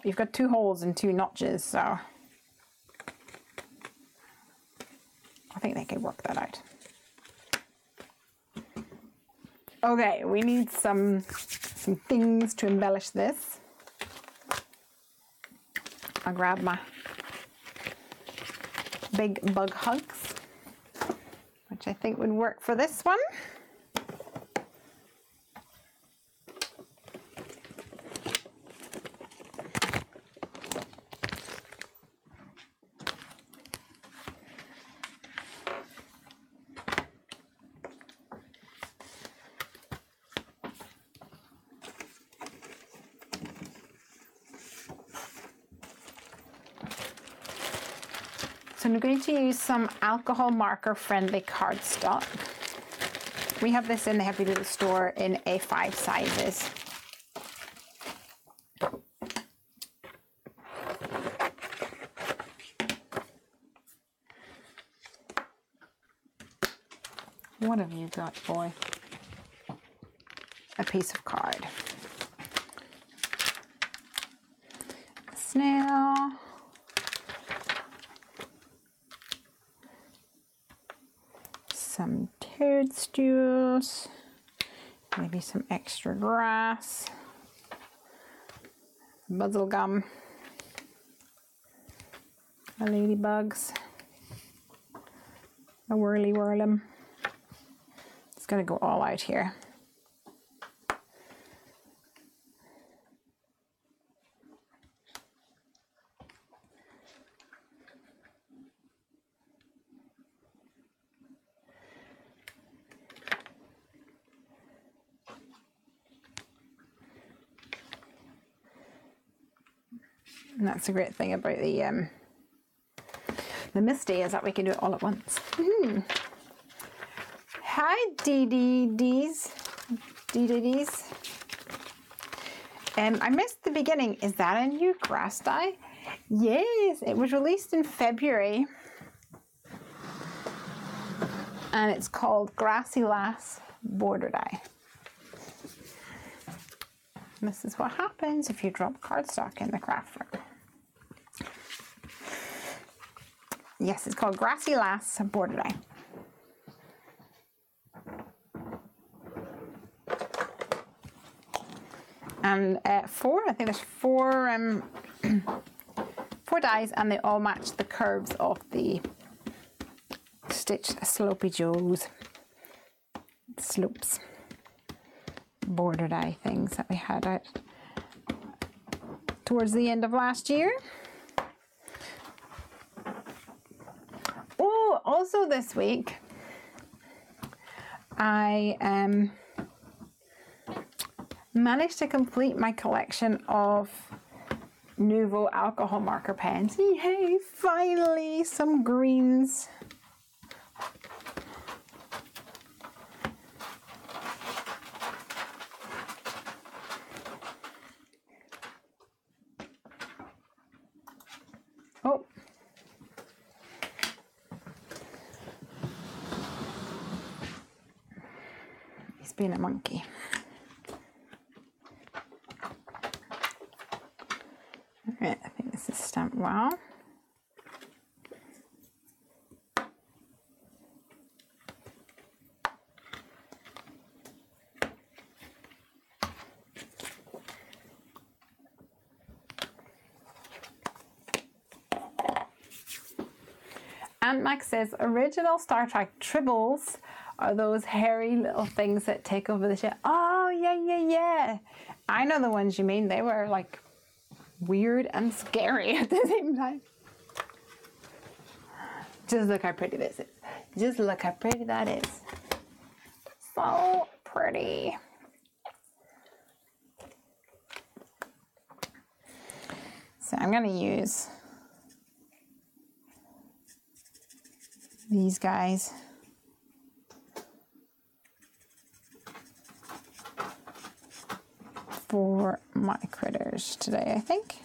You've got 2 holes and 2 notches, so I think they could work that out. Okay, we need some things to embellish this. I'll grab my big bug hugs, which I think would work for this one. So I'm going to use some alcohol marker friendly cardstock. We have this in the Heffy Little store in A5 sizes. What have you got, boy? A piece of card. A snail. Some toadstools, maybe some extra grass, buzzle gum, a ladybugs, a whirly whirlum. It's gonna go all out here. And that's the great thing about the The misty is that we can do it all at once. Hi, DDDs. DDDs. I missed the beginning. Is that a new grass dye? Yes, it was released in February. And it's called Grassy Lass Border Dye. And this is what happens if you drop cardstock in the craft room. Yes, it's called Grassy Lass Border Dye. And I think there's four dyes, and they all match the curves of the stitched slopey joes, slopes, border dye things that we had out towards the end of last year. Oh, also this week, I managed to complete my collection of Nuvo alcohol marker pens. Yay, finally some greens. Oh. He's being a monkey. Alright, I think this is stamped well. And Max says, original Star Trek tribbles are those hairy little things that take over the ship. Oh, yeah. I know the ones you mean. They were like weird and scary at the same time. Just look how pretty this is. Just look how pretty that is. So pretty. So I'm going to use these guys. For my critters today, I think.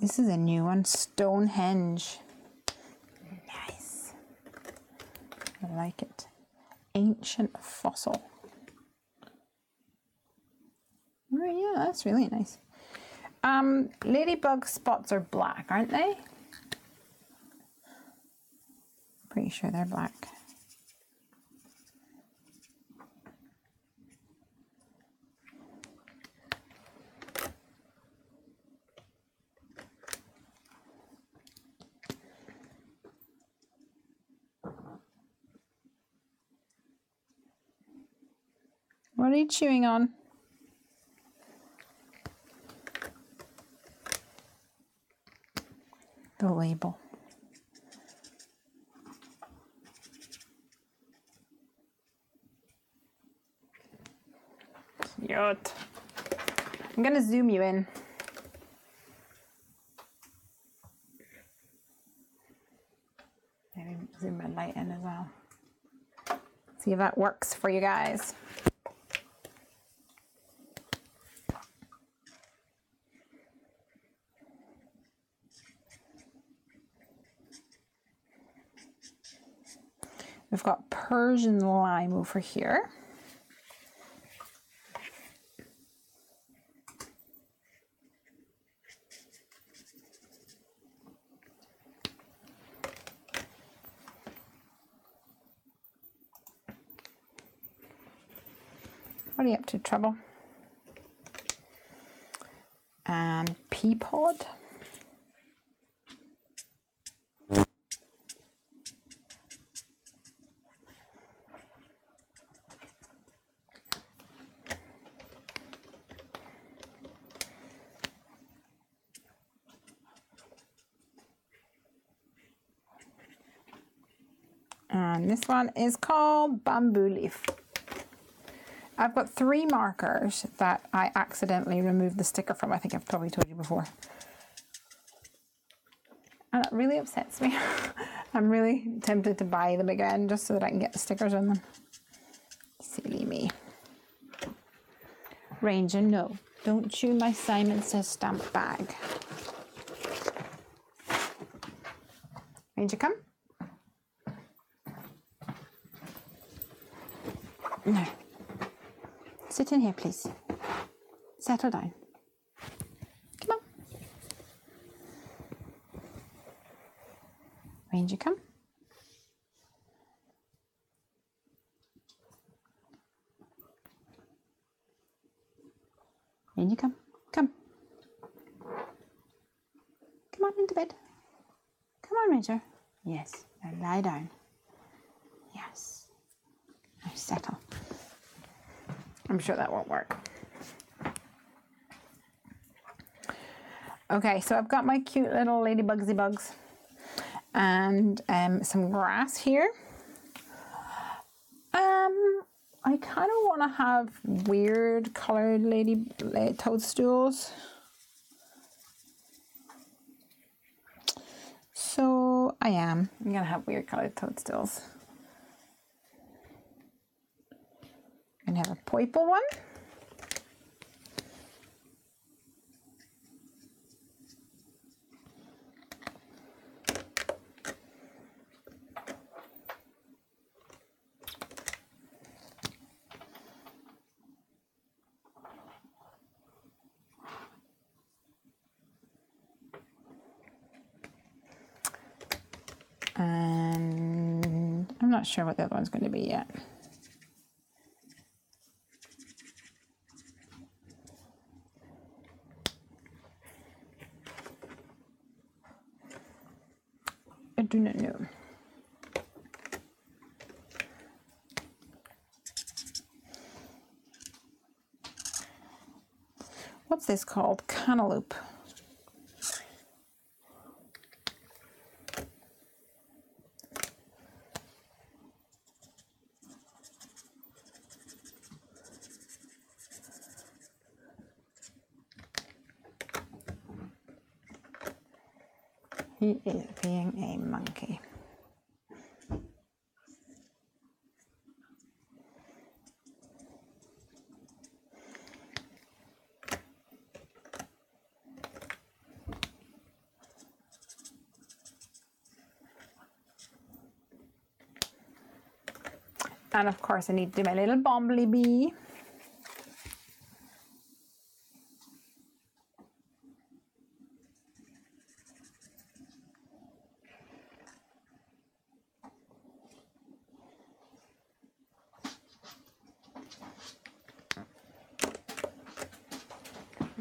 This is a new one, Stonehenge. Nice. I like it. Ancient fossil. Oh yeah, that's really nice. Ladybug spots are black, aren't they? Pretty sure they're black. What are you chewing on? The label. Cute. I'm gonna zoom you in. Maybe zoom my light in as well. See if that works for you guys. We've got Persian lime over here. What are you up to, Trouble? And pea pod. And this one is called Bamboo Leaf. I've got 3 markers that I accidentally removed the sticker from. I think I've probably told you before. And it really upsets me. I'm really tempted to buy them again just so that I can get the stickers on them. Silly me. Ranger, no. Don't chew my Simon Says stamp bag. Ranger, come. No. Sit in here, please. Settle down. Come on. Ranger, come. Ranger, come. Come. Come on into bed. Come on, Ranger. Yes. Now lie down. Yes. Now settle. I'm sure that won't work. Okay, so I've got my cute little ladybugsy bugs and some grass here. I kind of want to have weird colored toadstools. So I'm gonna have weird colored toadstools. I'm gonna have a purple one. And I'm not sure what the other one's going to be yet. I do not know. What's this called? Cantaloupe. He is being a monkey. And of course I need to do my little bumblebee.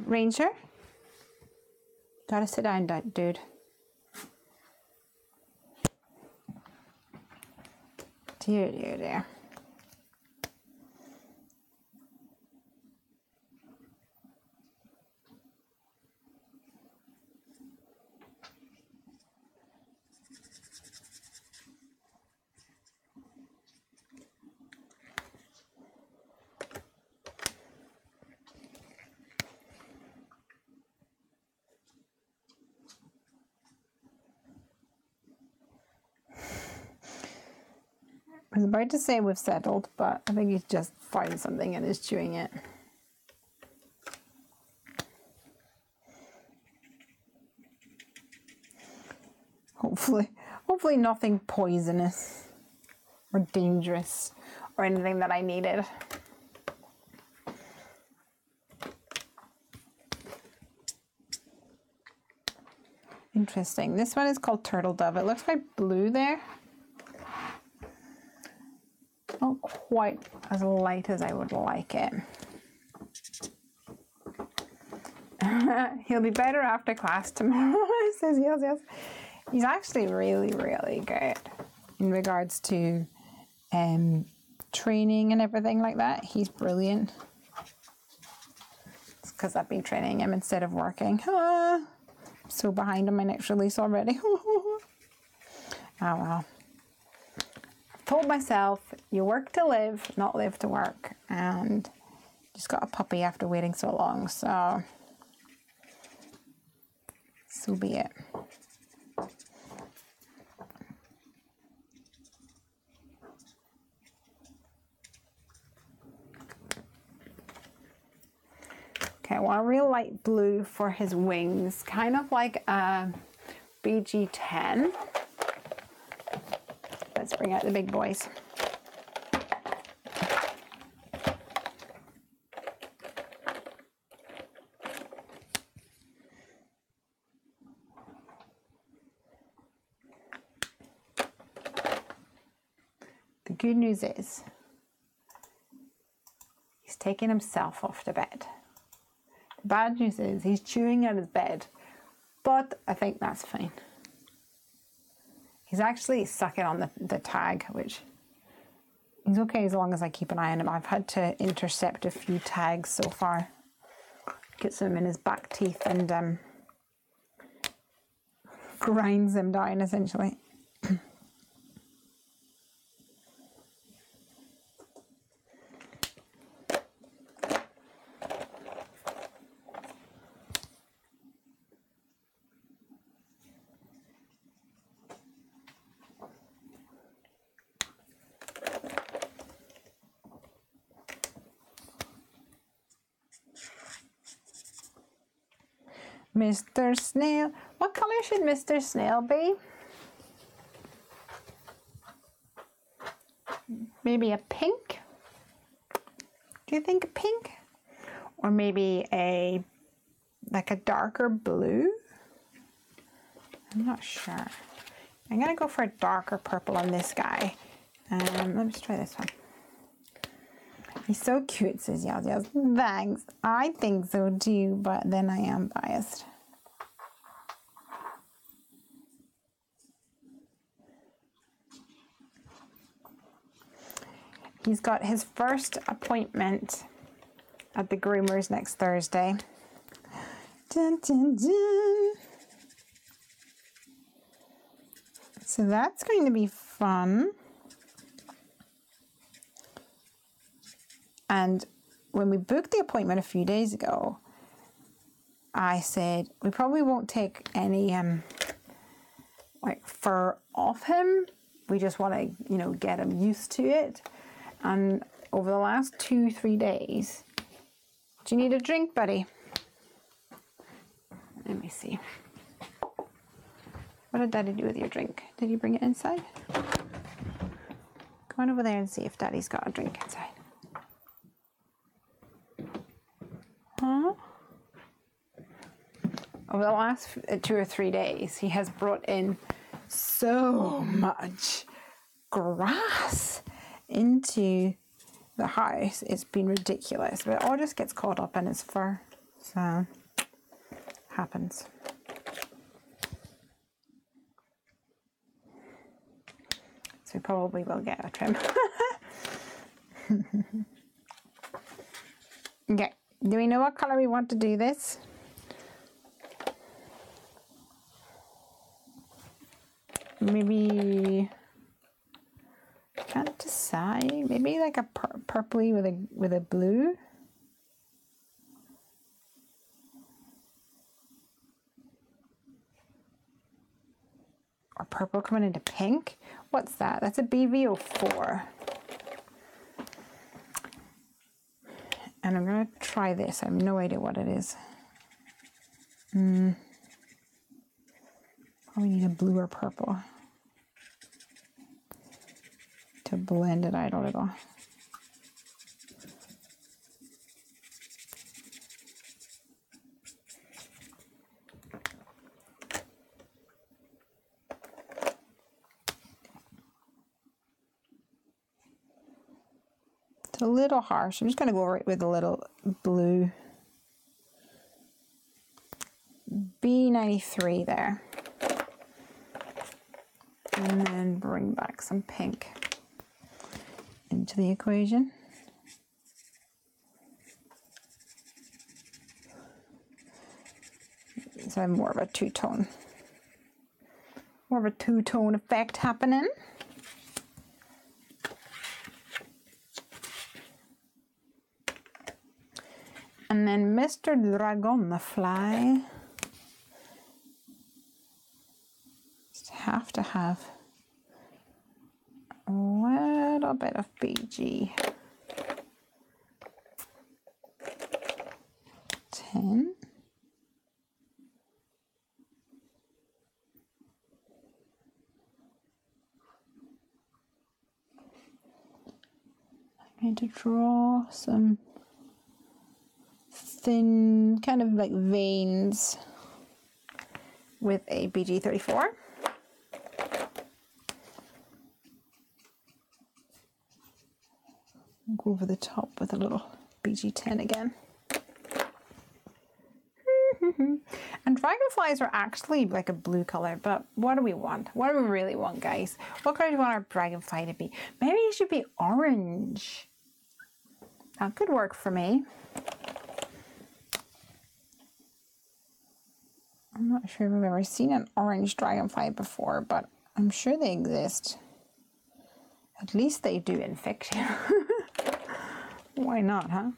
Ranger, gotta sit down, dude. Dear, dear, dear. I was about to say we've settled, but I think he's just found something and is chewing it. Hopefully nothing poisonous or dangerous or anything that I needed. Interesting. This one is called Turtle Dove. It looks quite blue there. Not quite as light as I would like it. He'll be better after class tomorrow, says yes, yes. He's actually really, really good in regards to training and everything like that. He's brilliant. It's because I've been training him instead of working. I'm so behind on my next release already. Oh well. I've told myself, you work to live, not live to work. And just got a puppy after waiting so long, so be it. Okay, I want a real light blue for his wings, kind of like a BG10. Let's bring out the big boys. The good news is he's taking himself off to bed. The bad news is he's chewing out his bed, but I think that's fine. He's actually sucking on the tag, which he's okay as long as I keep an eye on him. I've had to intercept a few tags so far. Gets them in his back teeth and grinds them down essentially. Mr. Snail. What color should Mr. Snail be? Maybe a pink? Do you think a pink? Or maybe like a darker blue? I'm not sure. I'm gonna go for a darker purple on this guy. Let's try this one. He's so cute, says Yaz Yaz. Thanks. I think so too, but then I am biased. He's got his first appointment at the groomers next Thursday. Dun, dun, dun. So that's going to be fun. And when we booked the appointment a few days ago, I said, we probably won't take any like fur off him. We just want to, get him used to it. And over the last 2-3 days, do you need a drink, buddy? Let me see. What did Daddy do with your drink? Did you bring it inside? Go on over there and see if Daddy's got a drink inside. Huh? Over the last 2 or 3 days, he has brought in so much grass into the house. It's been ridiculous, but it all just gets caught up in his fur, so happens. So we probably will get a trim. Okay, do we know what color we want to do this? Maybe, can't decide. Maybe like a purpley with a blue. Or purple coming into pink. What's that? That's a BV04. And I'm gonna try this. I have no idea what it is. Probably need a blue or purple to blend it out a little. It's a little harsh. I'm just going to go over it with a little blue. B93 there. And then bring back some pink into the equation. So I have more of a two-tone effect happening. And then Mr. Dragonfly. Just have to have a little bit of BG. 10. I'm going to draw some thin kind of like veins with a BG34. Go over the top with a little BG10 again. And dragonflies are actually like a blue color, but what do we want? What do we really want, guys? What color do we want our dragonfly to be? Maybe it should be orange. That could work for me. I'm not sure if I've ever seen an orange dragonfly before, but I'm sure they exist. At least they do in fiction. Why not, huh?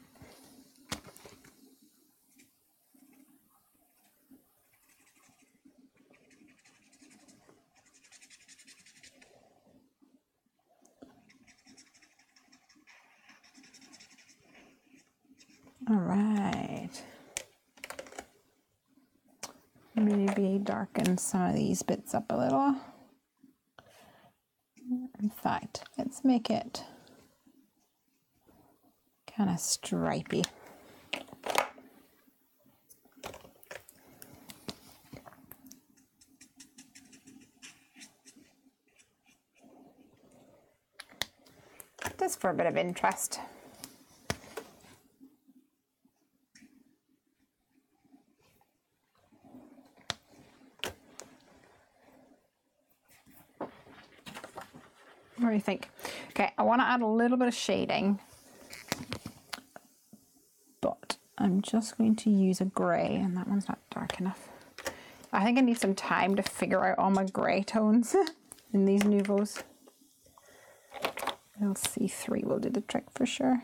All right. Maybe darken some of these bits up a little. In fact, let's make it kind of stripy. Just for a bit of interest. What do you think? Okay, I want to add a little bit of shading, but I'm just going to use a grey, and that one's not dark enough. I think I need some time to figure out all my grey tones in these Nouveaux. LC3 will do the trick for sure.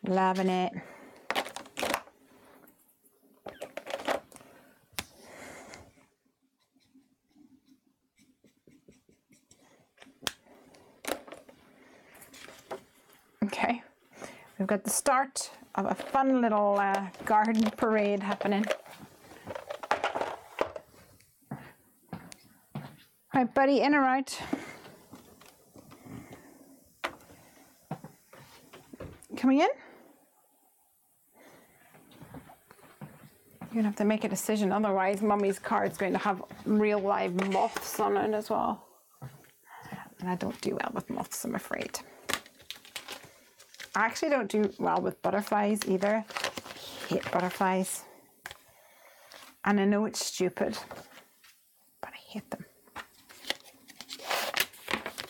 Loving it. Okay, we've got the start of a fun little garden parade happening. Right, buddy, in or out? Coming in? You're gonna have to make a decision, otherwise Mummy's card's going to have real live moths on it as well. And I don't do well with moths, I'm afraid. I actually don't do well with butterflies either. I hate butterflies. And I know it's stupid, but I hate them.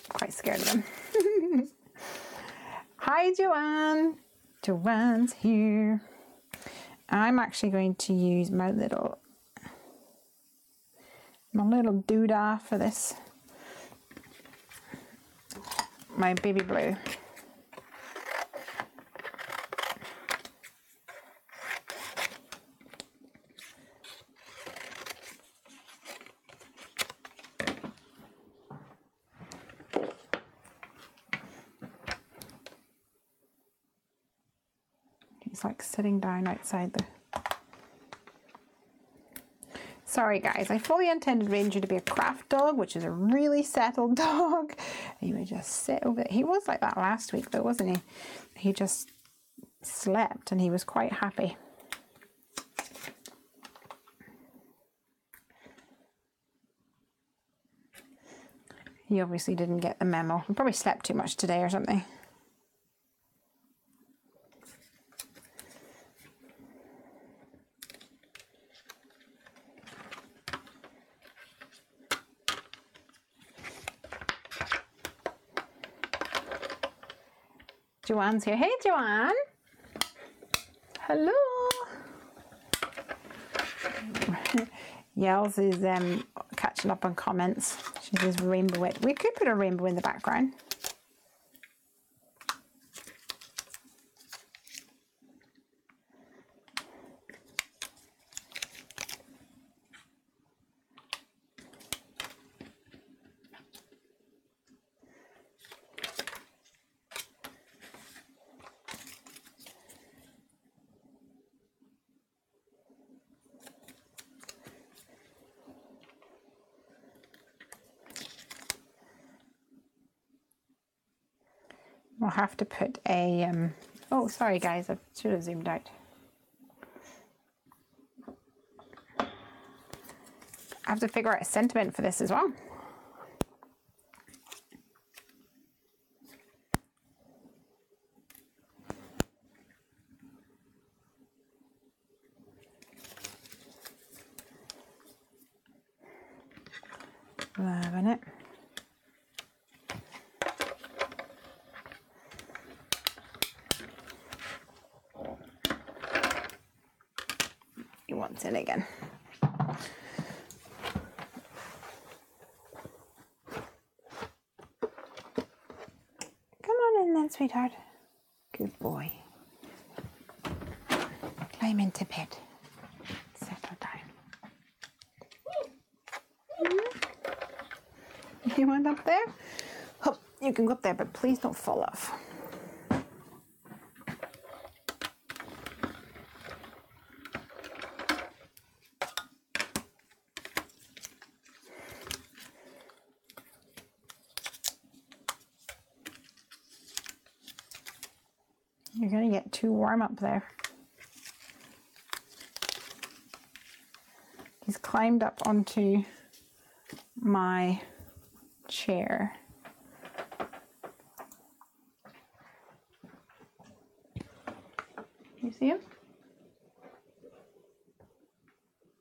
Quite scared of them. Hi, Joanne. Joanne's here. I'm actually going to use my little doodah for this. My baby blue. He's like sitting down outside the... Sorry guys, I fully intended Ranger to be a craft dog, which is a really settled dog. He would just sit over there. He was like that last week though, wasn't he? He just slept and he was quite happy. He obviously didn't get the memo. He probably slept too much today or something. Joanne's here. Hey, Joanne. Hello. Yells is catching up on comments. She says rainbow it. We could put a rainbow in the background. We'll have to put a, oh, sorry guys, I should have zoomed out. I have to figure out a sentiment for this as well. Loving it. He wants in again. Come on in then, sweetheart. Good boy. Climb into bed. Settle down. You want up there? Oh, you can go up there, but please don't fall off. You're going to get too warm up there. He's climbed up onto my chair. You see him?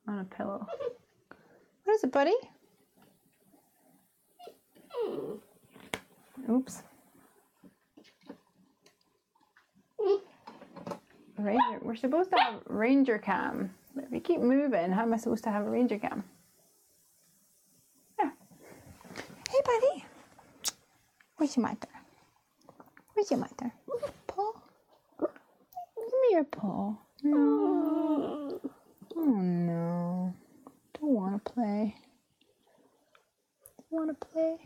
On a pillow. What is it, buddy? Oops. Ranger. We're supposed to have ranger cam. But if you keep moving, how am I supposed to have a ranger cam? Yeah. Hey, buddy. Where's your mother? Where's your mother? Paw? Give me your paw. No. Oh, no. Don't want to play. Don't want to play.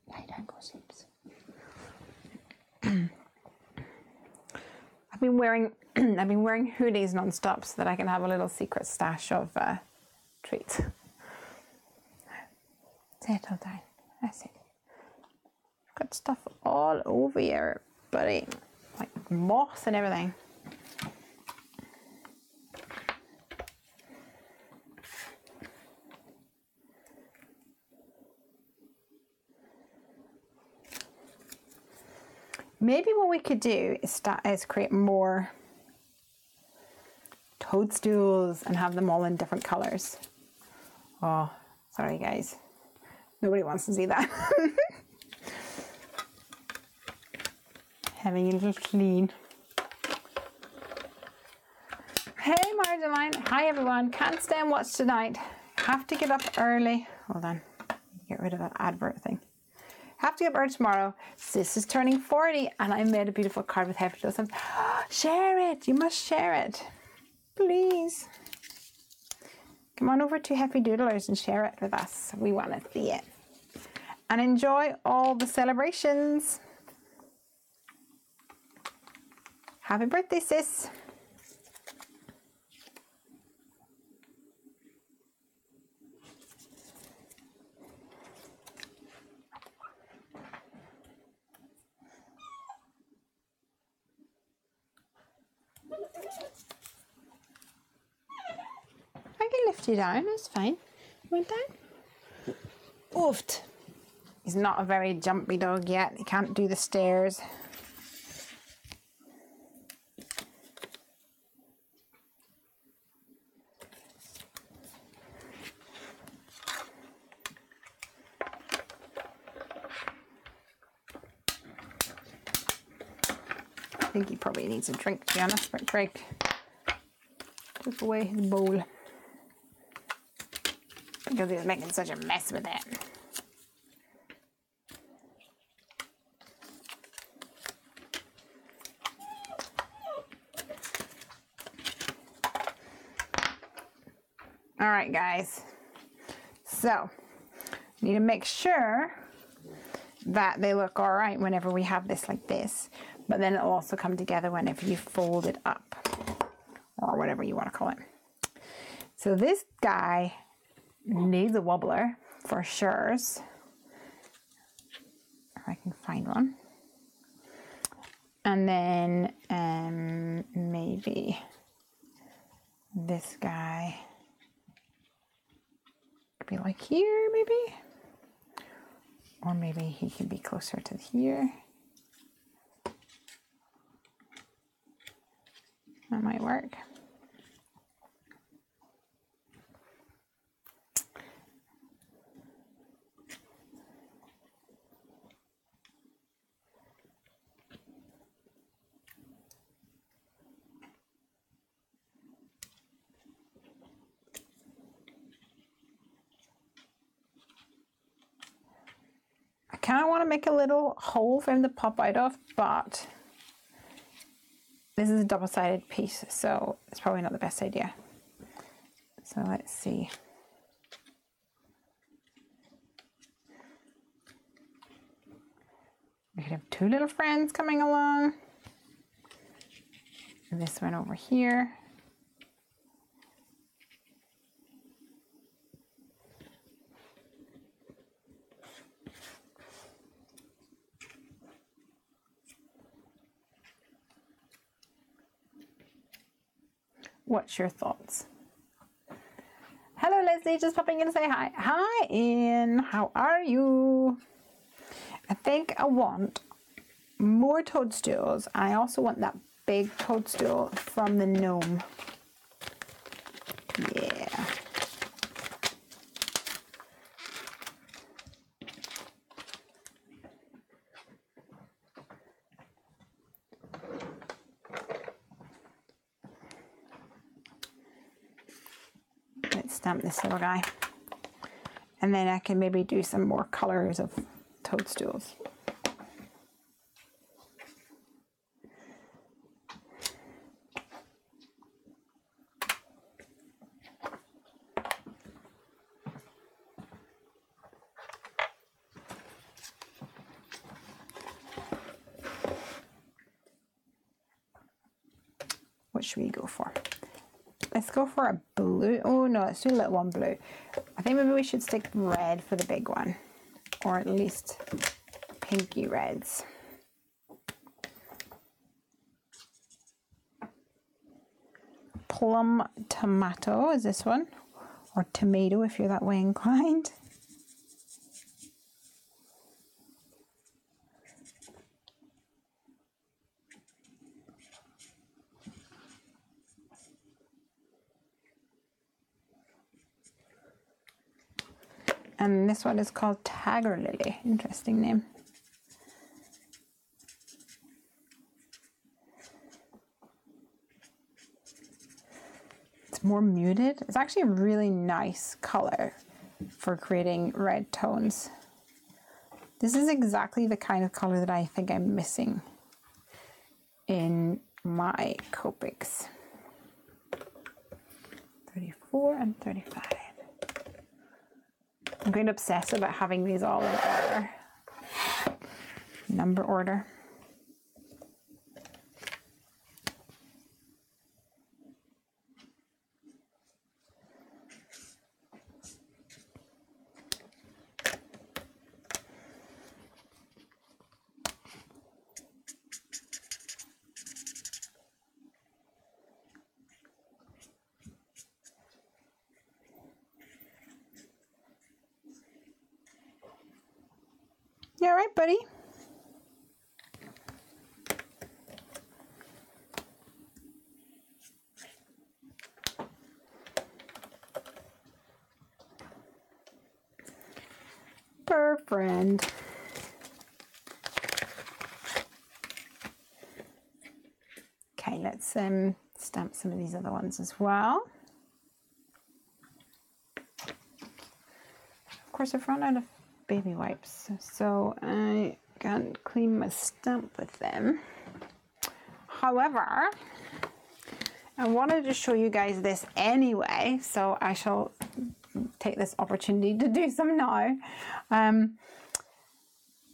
Lie down, go sleeps. I've been wearing hoodies non-stop so that I can have a little secret stash of treats. Settle down. That's it. I've got stuff all over here, buddy. Like moss and everything. Maybe what we could do is create more toadstools and have them all in different colors. Oh, sorry guys. Nobody wants to see that. Having a little clean. Hey Marjoline. Hi everyone. Can't stay and watch tonight. Have to get up early. Hold on. Get rid of that advert thing. Have to get up early tomorrow. Sis is turning 40 and I made a beautiful card with Heffy Doodles. Share it. You must share it. Please. Come on over to Heffy Doodlers and share it with us. We want to see it. And enjoy all the celebrations. Happy birthday, sis. I can lift you down, it's fine. You want down? Oofed. He's not a very jumpy dog yet. He can't do the stairs. I think he probably needs a drink, to be honest, but Greg took away his bowl because he was making such a mess with it. All right, guys, so need to make sure that they look all right whenever we have this like this, but then it'll also come together whenever you fold it up, or whatever you want to call it. So this guy needs a wobbler for sure, if I can find one. And then maybe this guy could be like here, maybe, or maybe he could be closer to here. That might work. I kind of want to make a little hole for him to pop out of, but this is a double-sided piece, so it's probably not the best idea. So let's see. We could have two little friends coming along. And this one over here. What's your thoughts? Hello, Lesley, just popping in to say hi. Hi, Ian, how are you? I think I want more toadstools. I also want that big toadstool from the gnome. Yeah. Let's stamp this little guy. And then I can maybe do some more colors of toadstools. What should we go for? Let's go for a blue. Oh no, let's do a little one blue. I think maybe we should stick red for the big one, or at least pinky reds. Plum tomato is this one, or tomato if you're that way inclined. And this one is called Tiger Lily. Interesting name. It's more muted. It's actually a really nice color for creating red tones. This is exactly the kind of color that I think I'm missing in my Copics. 34 and 35. I'm going to obsess about having these all in order. Number order. You all right, buddy? Fur friend. Okay, let's stamp some of these other ones as well. Of course, I've run out of baby wipes, so I can't clean my stamp with them. However, I wanted to show you guys this anyway, so I shall take this opportunity to do some now.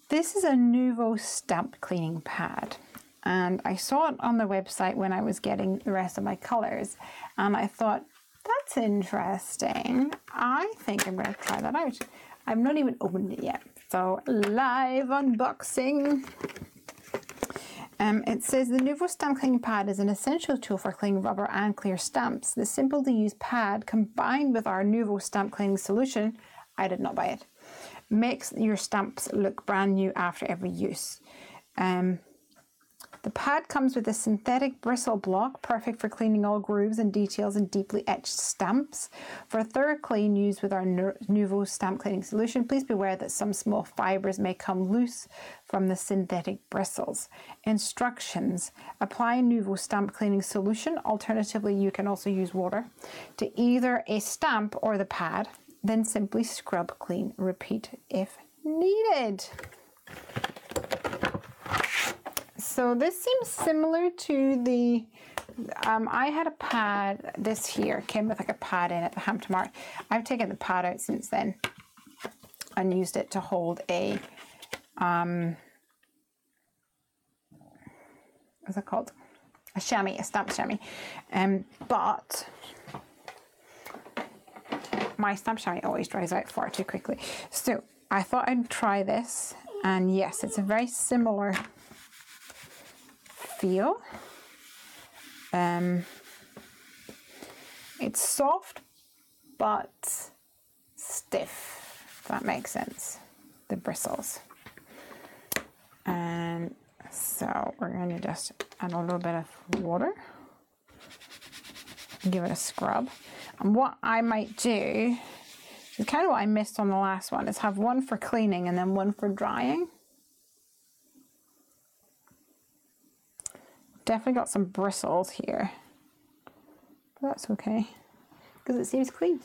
This is a Nuvo stamp cleaning pad, and I saw it on the website when I was getting the rest of my colours, and I thought, that's interesting. I think I'm going to try that out. I've not even opened it yet, so live unboxing. It says the Nuvo stamp cleaning pad is an essential tool for cleaning rubber and clear stamps. The simple to use pad combined with our Nuvo stamp cleaning solution, I did not buy it, makes your stamps look brand new after every use. The pad comes with a synthetic bristle block, perfect for cleaning all grooves and details in deeply etched stamps. For a thorough clean used with our Nuvo stamp cleaning solution, please be aware that some small fibres may come loose from the synthetic bristles. Instructions: apply Nuvo stamp cleaning solution. Alternatively, you can also use water to either a stamp or the pad. Then simply scrub, clean, repeat if needed. So this seems similar to the, I had a pad, this here came with like a pad in it, the Hampton Mart. I've taken the pad out since then and used it to hold a, what's it called? A chamois, a stamp chamois. But my stamp chamois always dries out far too quickly. So I thought I'd try this, and yes, it's a very similar feel. It's soft but stiff, if that makes sense, the bristles. And so we're going to just add a little bit of water, give it a scrub. And what I might do, is kind of what I missed on the last one, is have one for cleaning and then one for drying. Definitely got some bristles here, but that's okay because it seems clean.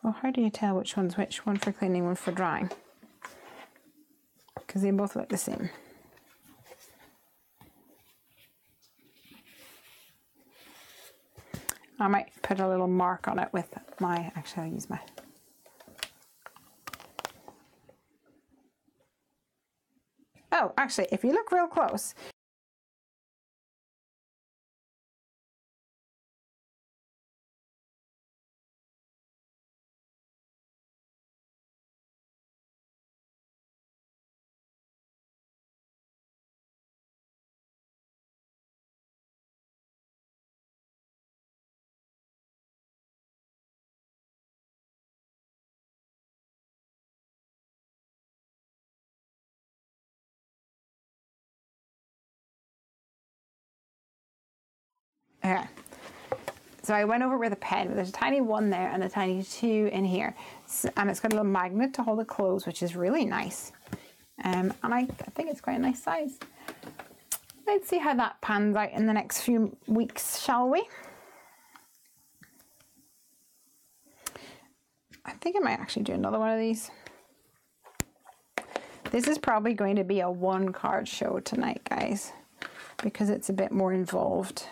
Well, how do you tell which one's which? One for cleaning, one for drying, because they both look the same. I might put a little mark on it with my, actually I'll use my, oh, actually, if you look real close, okay. So I went over with a pen. There's a tiny one there and a tiny two in here. So, and it's got a little magnet to hold it closed, which is really nice. And I think it's quite a nice size. Let's see how that pans out in the next few weeks, shall we? I think I might actually do another one of these. This is probably going to be a one card show tonight, guys, because it's a bit more involved.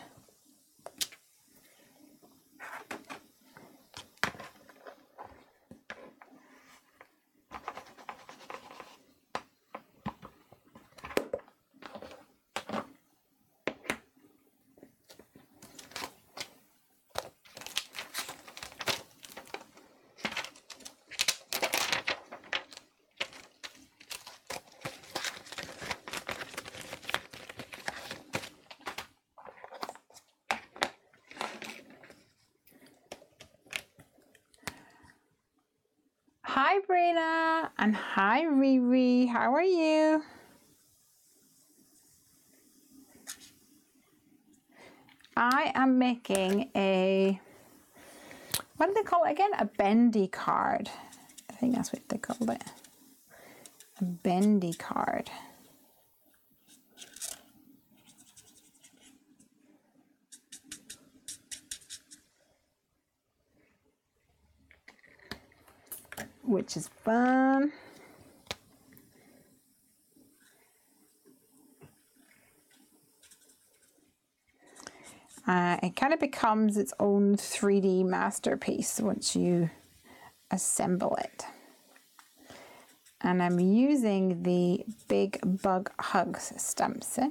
Hi Brina and hi Riri, how are you? I am making a, what do they call it again? A bendy card. I think that's what they called it. A bendy card. Which is fun. It kind of becomes its own 3D masterpiece once you assemble it. And I'm using the Big Bug Hugs stamp set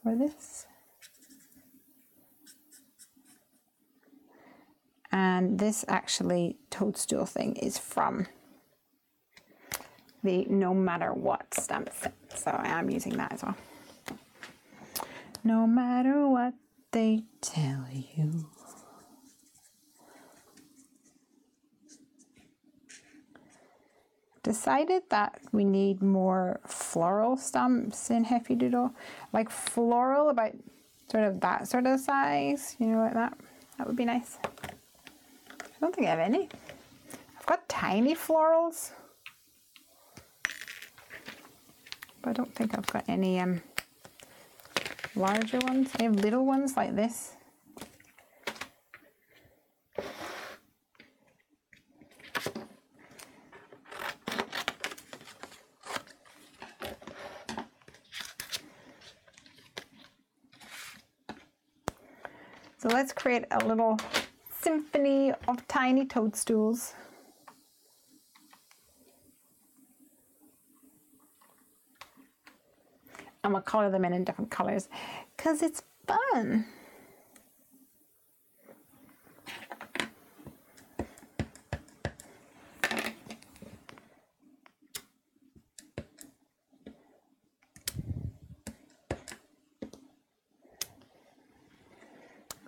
for this. And this actually toadstool thing is from the No Matter What stamp set. So I am using that as well. No matter what they tell you. Decided that we need more floral stamps in Heffy Doodle. Like floral, about sort of that sort of size, you know, like that. That would be nice. I don't think I have any. I've got tiny florals, but I don't think I've got any larger ones. I have little ones like this. So let's create a little symphony of tiny toadstools. And we'll color them in different colors because it's fun.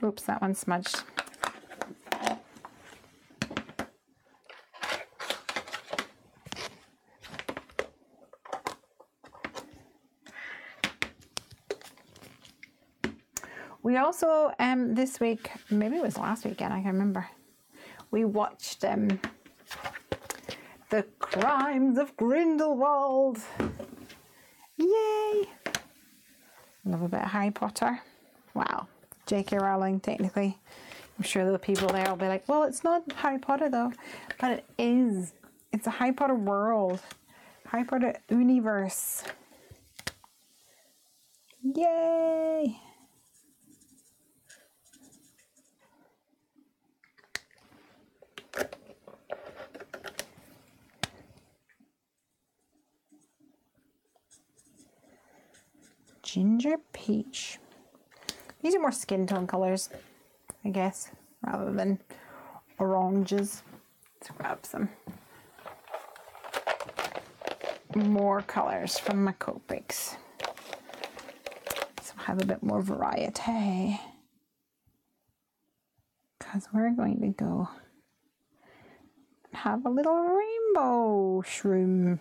Oops, that one smudged. We also, this week, maybe it was last weekend, I can't remember, we watched The Crimes of Grindelwald. Yay! Love a bit of Harry Potter. Wow, J.K. Rowling, technically. I'm sure the people there will be like, well, it's not Harry Potter though, but it is. It's a Harry Potter world, Harry Potter universe. Yay! Ginger peach. These are more skin tone colors, I guess, rather than oranges. Let's grab some more colors from my Copics. So I have a bit more variety. Because we're going to go and have a little rainbow shroom.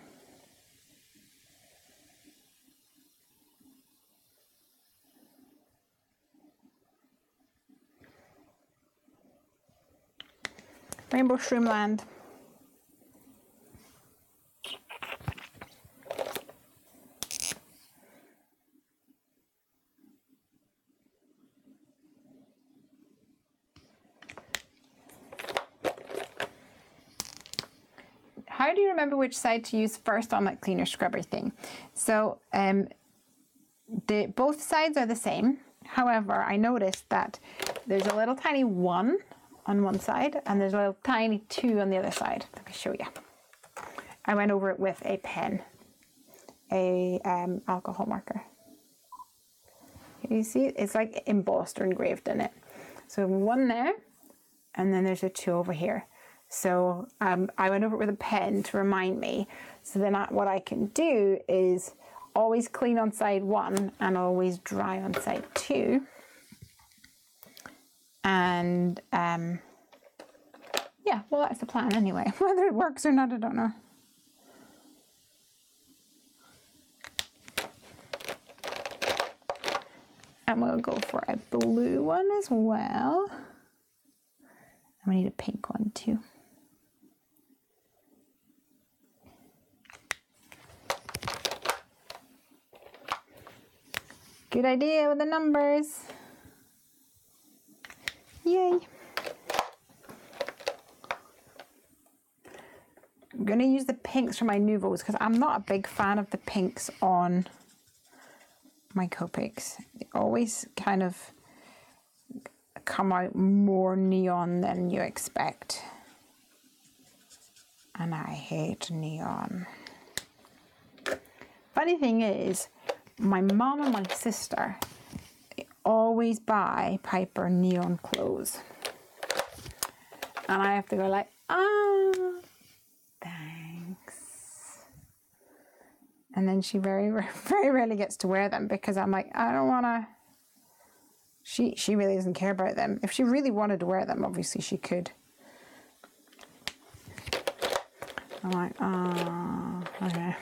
Rainbow Shroomland. How do you remember which side to use first on that cleaner scrubber thing? So both sides are the same. However, I noticed that there's a little tiny 1 on one side and there's a little tiny 2 on the other side. Let me show you. I went over it with a pen, alcohol marker. Can you see? It's like embossed or engraved in it. So 1 there, and then there's a 2 over here. So I went over it with a pen to remind me. So then what I can do is always clean on side 1 and always dry on side 2. And yeah, Yeah, well, that's the plan anyway. Whether it works or not, I don't know. And we'll go for a blue one as well. And we need a pink one too. Good idea with the numbers. Yay. I'm going to use the pinks for my Nouveaux because I'm not a big fan of the pinks on my Copics. They always kind of come out more neon than you expect. And I hate neon. Funny thing is, my mom and my sister, they always buy Piper neon clothes. And I have to go like, ah, thanks. And then she very rarely gets to wear them because I'm like, I don't want to. She really doesn't care about them. If she really wanted to wear them, obviously she could. I'm like, oh, okay.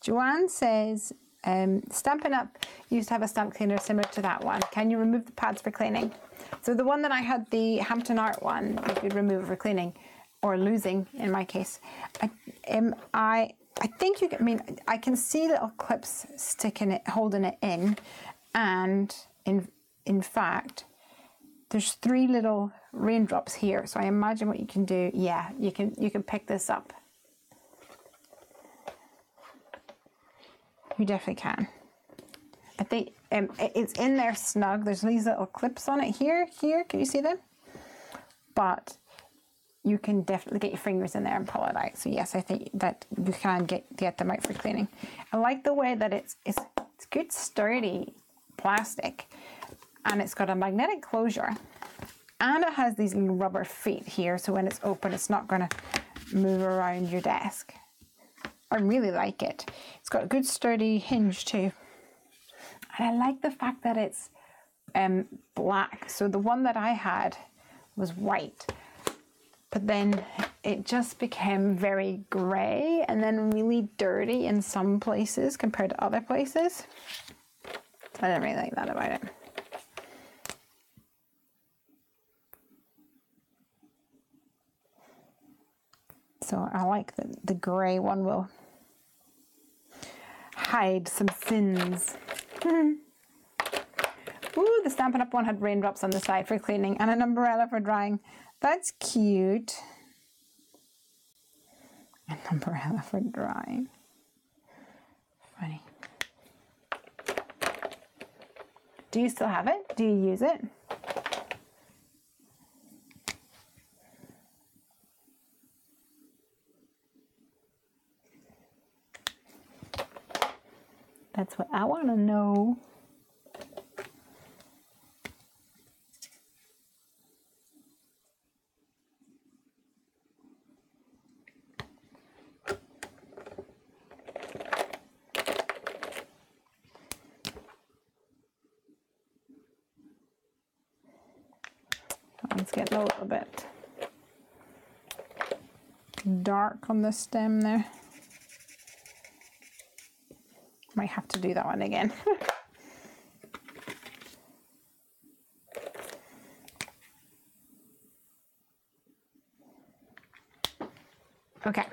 Joanne says, Stampin' Up! Used to have a stamp cleaner similar to that one. Can you remove the pads for cleaning? So the one that I had, the Hampton Art one, you could remove for cleaning, or losing in my case. I think you can, I mean, I can see little clips sticking it, holding it in, and in fact, there's 3 little raindrops here. So I imagine what you can do, yeah, you can pick this up. You definitely can. I think it's in there snug. There's these little clips on it here. Can you see them? But you can definitely get your fingers in there and pull it out. So yes, I think that you can get them out for cleaning. I like the way that it's good sturdy plastic, and it's got a magnetic closure, and it has these little rubber feet here. So when it's open, it's not going to move around your desk. I really like it. It's got a good sturdy hinge too. And I like the fact that it's black. So the one that I had was white, but then it just became very grey and then really dirty in some places compared to other places. I didn't really like that about it. So I like that the grey one will hide some sins. Ooh, the Stampin' Up! One had raindrops on the side for cleaning and an umbrella for drying. That's cute. An umbrella for drying. Funny. Do you still have it? Do you use it? That's what I want to know. It's getting a little bit dark on the stem there. Might have to do that one again. Okay.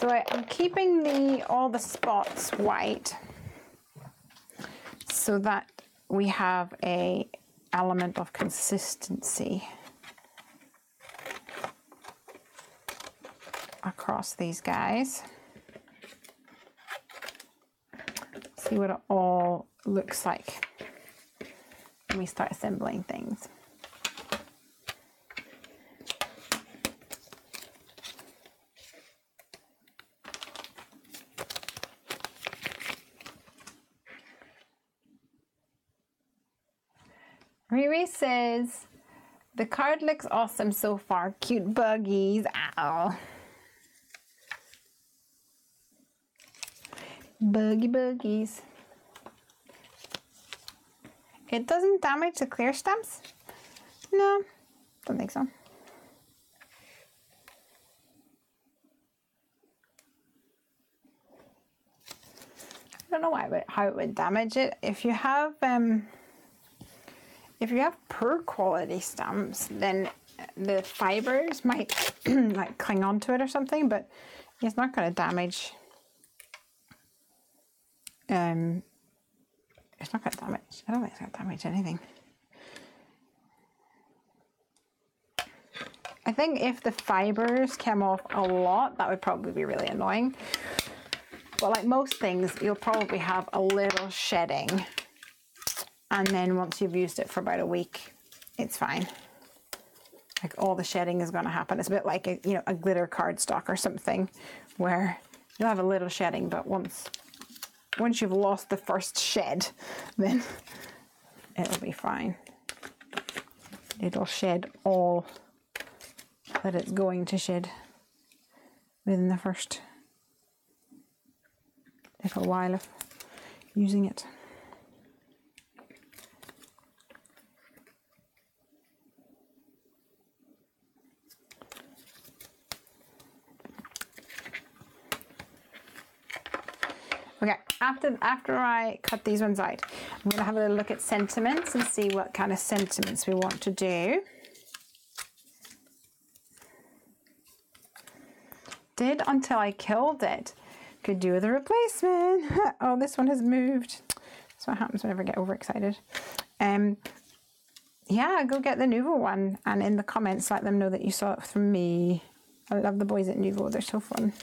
So I'm keeping all the spots white so that we have a element of consistency across these guys. See what it all looks like when we start assembling things. Riri says, the card looks awesome so far. Cute buggies. Ow. Buggies. It doesn't damage the clear stamps? No, don't think so. I don't know how it would damage it. If you have poor quality stamps, then the fibers might like cling onto it or something, but it's not going to damage. It's not going to damage. I don't think it's going to damage anything. I think if the fibers came off a lot, that would probably be really annoying. But like most things, you'll probably have a little shedding. And then once you've used it for about a week, it's fine. Like all the shedding is going to happen. It's a bit like a glitter cardstock or something, where you'll have a little shedding, but once you've lost the first shed, then it'll be fine. It'll shed all that it's going to shed within the first little while of using it. Okay, after I cut these ones out, I'm going to have a little look at sentiments and see what kind of sentiments we want to do. Did until I killed it. Could do with a replacement. Oh, this one has moved. That's what happens whenever I get overexcited. Yeah, go get the Nouveau one, and in the comments let them know that you saw it from me. I love the boys at Nouveau, they're so fun.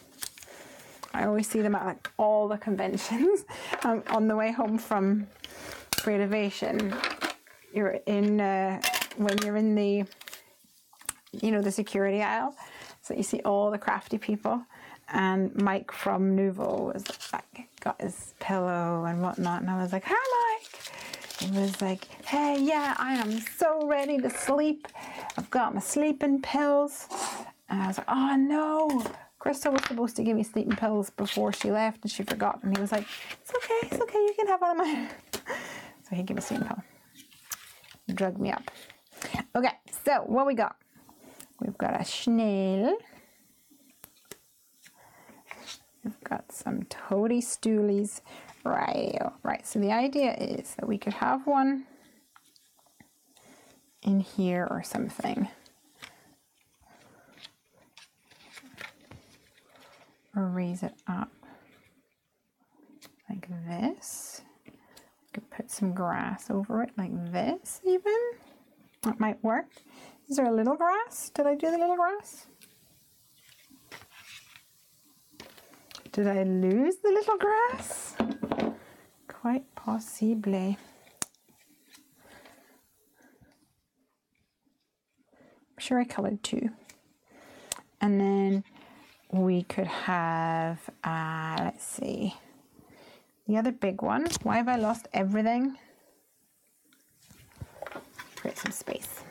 I always see them at like all the conventions. On the way home from Creativation, you're in when you're in the the security aisle, so you see all the crafty people. And Mike from Nouveau was like, got his pillow and whatnot, and I was like, "Hi, Mike." He was like, "Hey, yeah, I am so ready to sleep. I've got my sleeping pills." And I was like, "Oh no, Crystal was supposed to give me sleeping pills before she left, and she forgot." And he was like, it's okay, you can have one of mine." So he gave me a sleeping pill. Drugged me up. Okay, so what we got? We've got a snail. We've got some toady stoolies. Right, so the idea is that we could have one in here or something. Or raise it up like this. We could put some grass over it like this even. That might work. Is there a little grass? Did I do the little grass? Did I lose the little grass? Quite possibly. I'm sure I colored two. And then we could have, let's see, the other big one. Why have I lost everything? Create some space.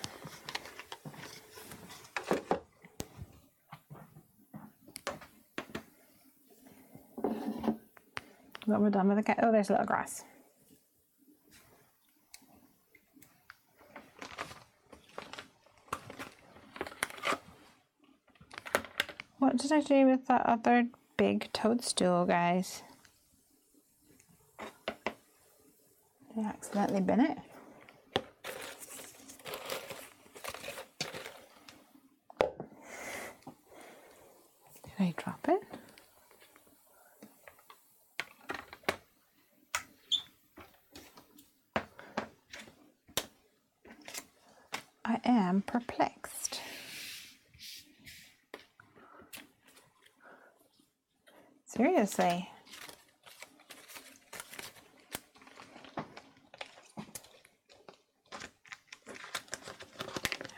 What we're done with the cat. Oh, there's a little grass. What did I do with that other big toadstool, guys? Did I accidentally bin it? Did I drop it? I am perplexed. Seriously.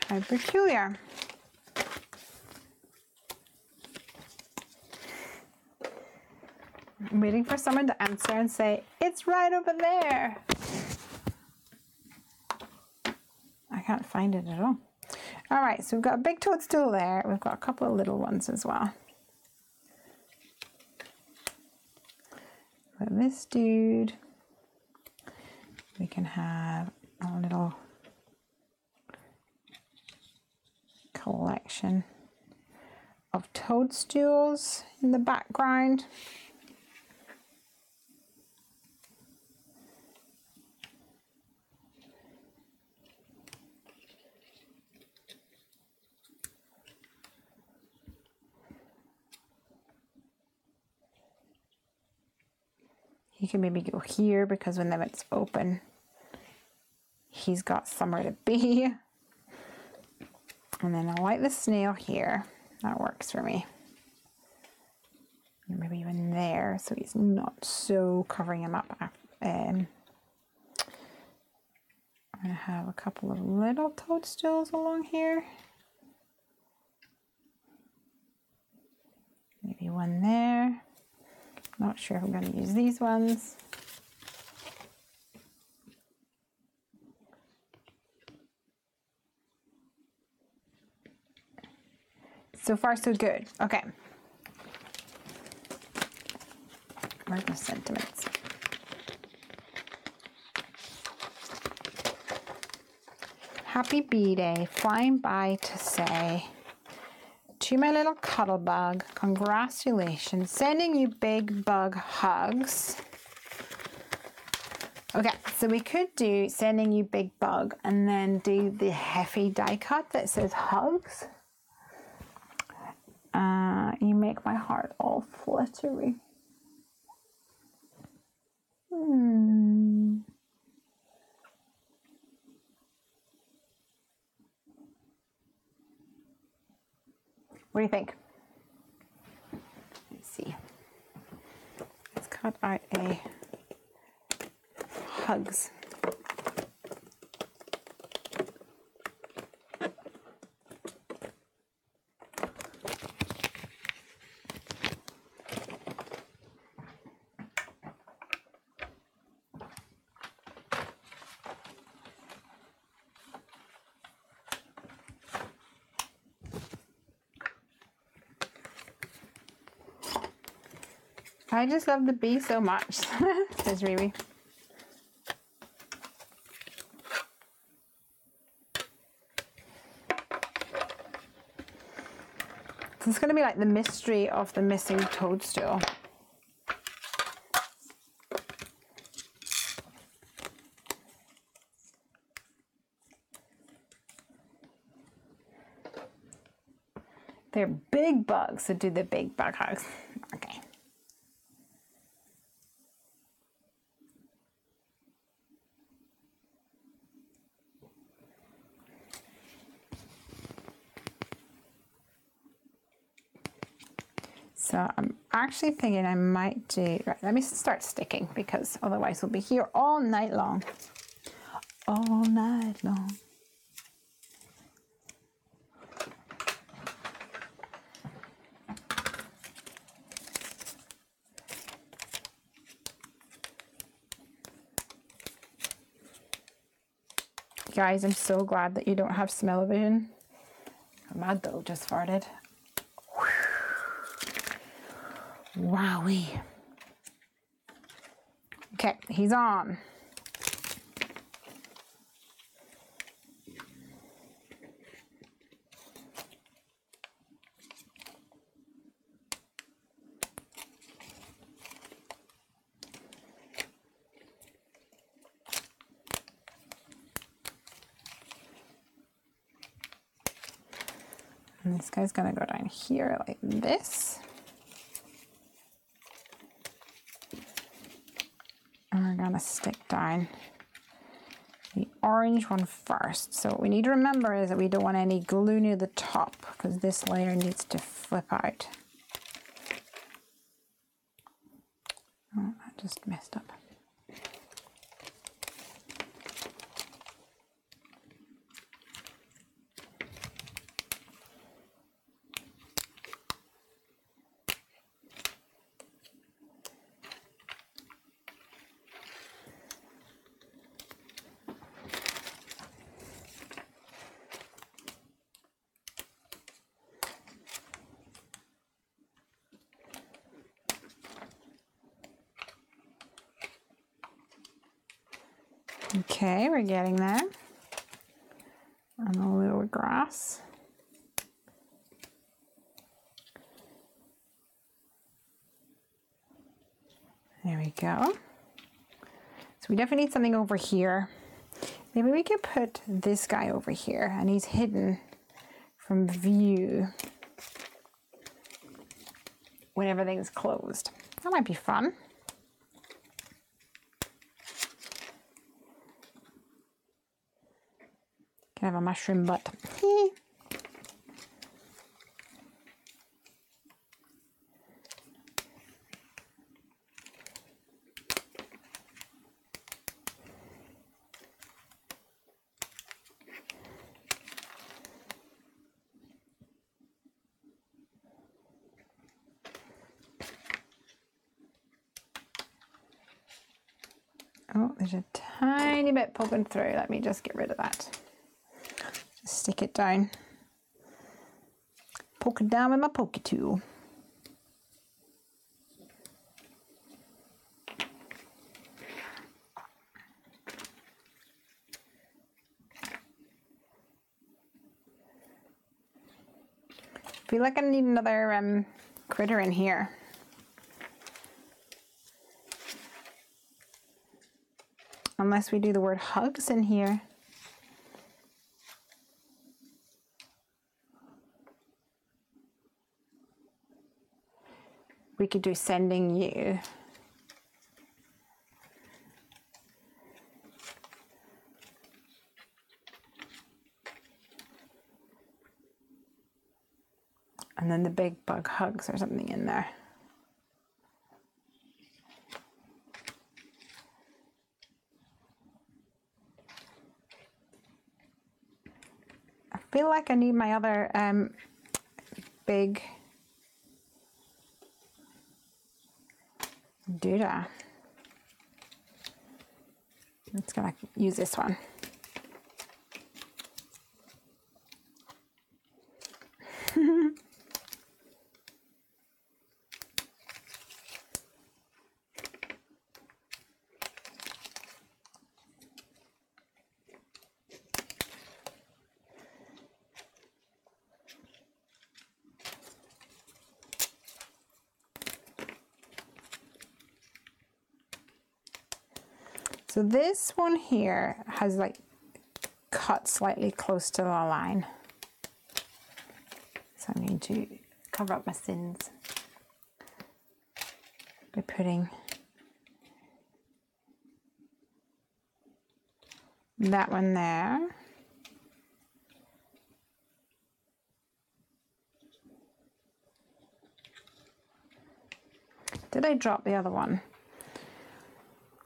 How peculiar. I'm waiting for someone to answer and say, "It's right over there." I can't find it at all. All right, so we've got a big toadstool there. We've got a couple of little ones as well. For this dude, we can have a little collection of toadstools in the background. You can maybe go here because when it's open, he's got somewhere to be. And then I like the snail here. That works for me. And maybe even there, so he's not so covering him up. I'm going to have a couple of little toadstools along here. Maybe one there. Not sure if I'm going to use these ones. So far, so good. Okay. Where's my sentiments? Happy B-Day, flying by to say, to my little cuddle bug, congratulations, sending you big bug hugs. Okay, so we could do sending you big bug and then do the Heffy die cut that says hugs. You make my heart all fluttery. What do you think? Let's see. Let's cut out a hugs. I just love the bee so much, says Riri. So it's going to be like the mystery of the missing toadstool. They're big bugs, so do the big bug hugs. Okay. So I'm actually thinking I might do, right, let me start sticking because otherwise we'll be here all night long. All night long. Guys, I'm so glad that you don't have smell-o-vision. My dog just farted. Wowee. Okay, he's on. And this guy's gonna go down here like this. And we're gonna stick down the orange one first. So what we need to remember is that we don't want any glue near the top because this layer needs to flip out. Oh, I just messed up. Okay, we're getting there. And a little grass. There we go. So we definitely need something over here. Maybe we could put this guy over here and he's hidden from view when everything's closed. That might be fun. Can have a mushroom butt. Oh, there's a tiny bit poking through. Let me just get rid of that. Just stick it down. Poke it down with my pokey tool. I feel like I need another critter in here. Unless we do the word hugs in here. We could do sending you. And then the big bug hugs or something in there. I feel like I need my other big doodah. I'm just gonna use this one. So this one here has like cut slightly close to the line. So I'm going to cover up my sins by putting that one there. Did I drop the other one?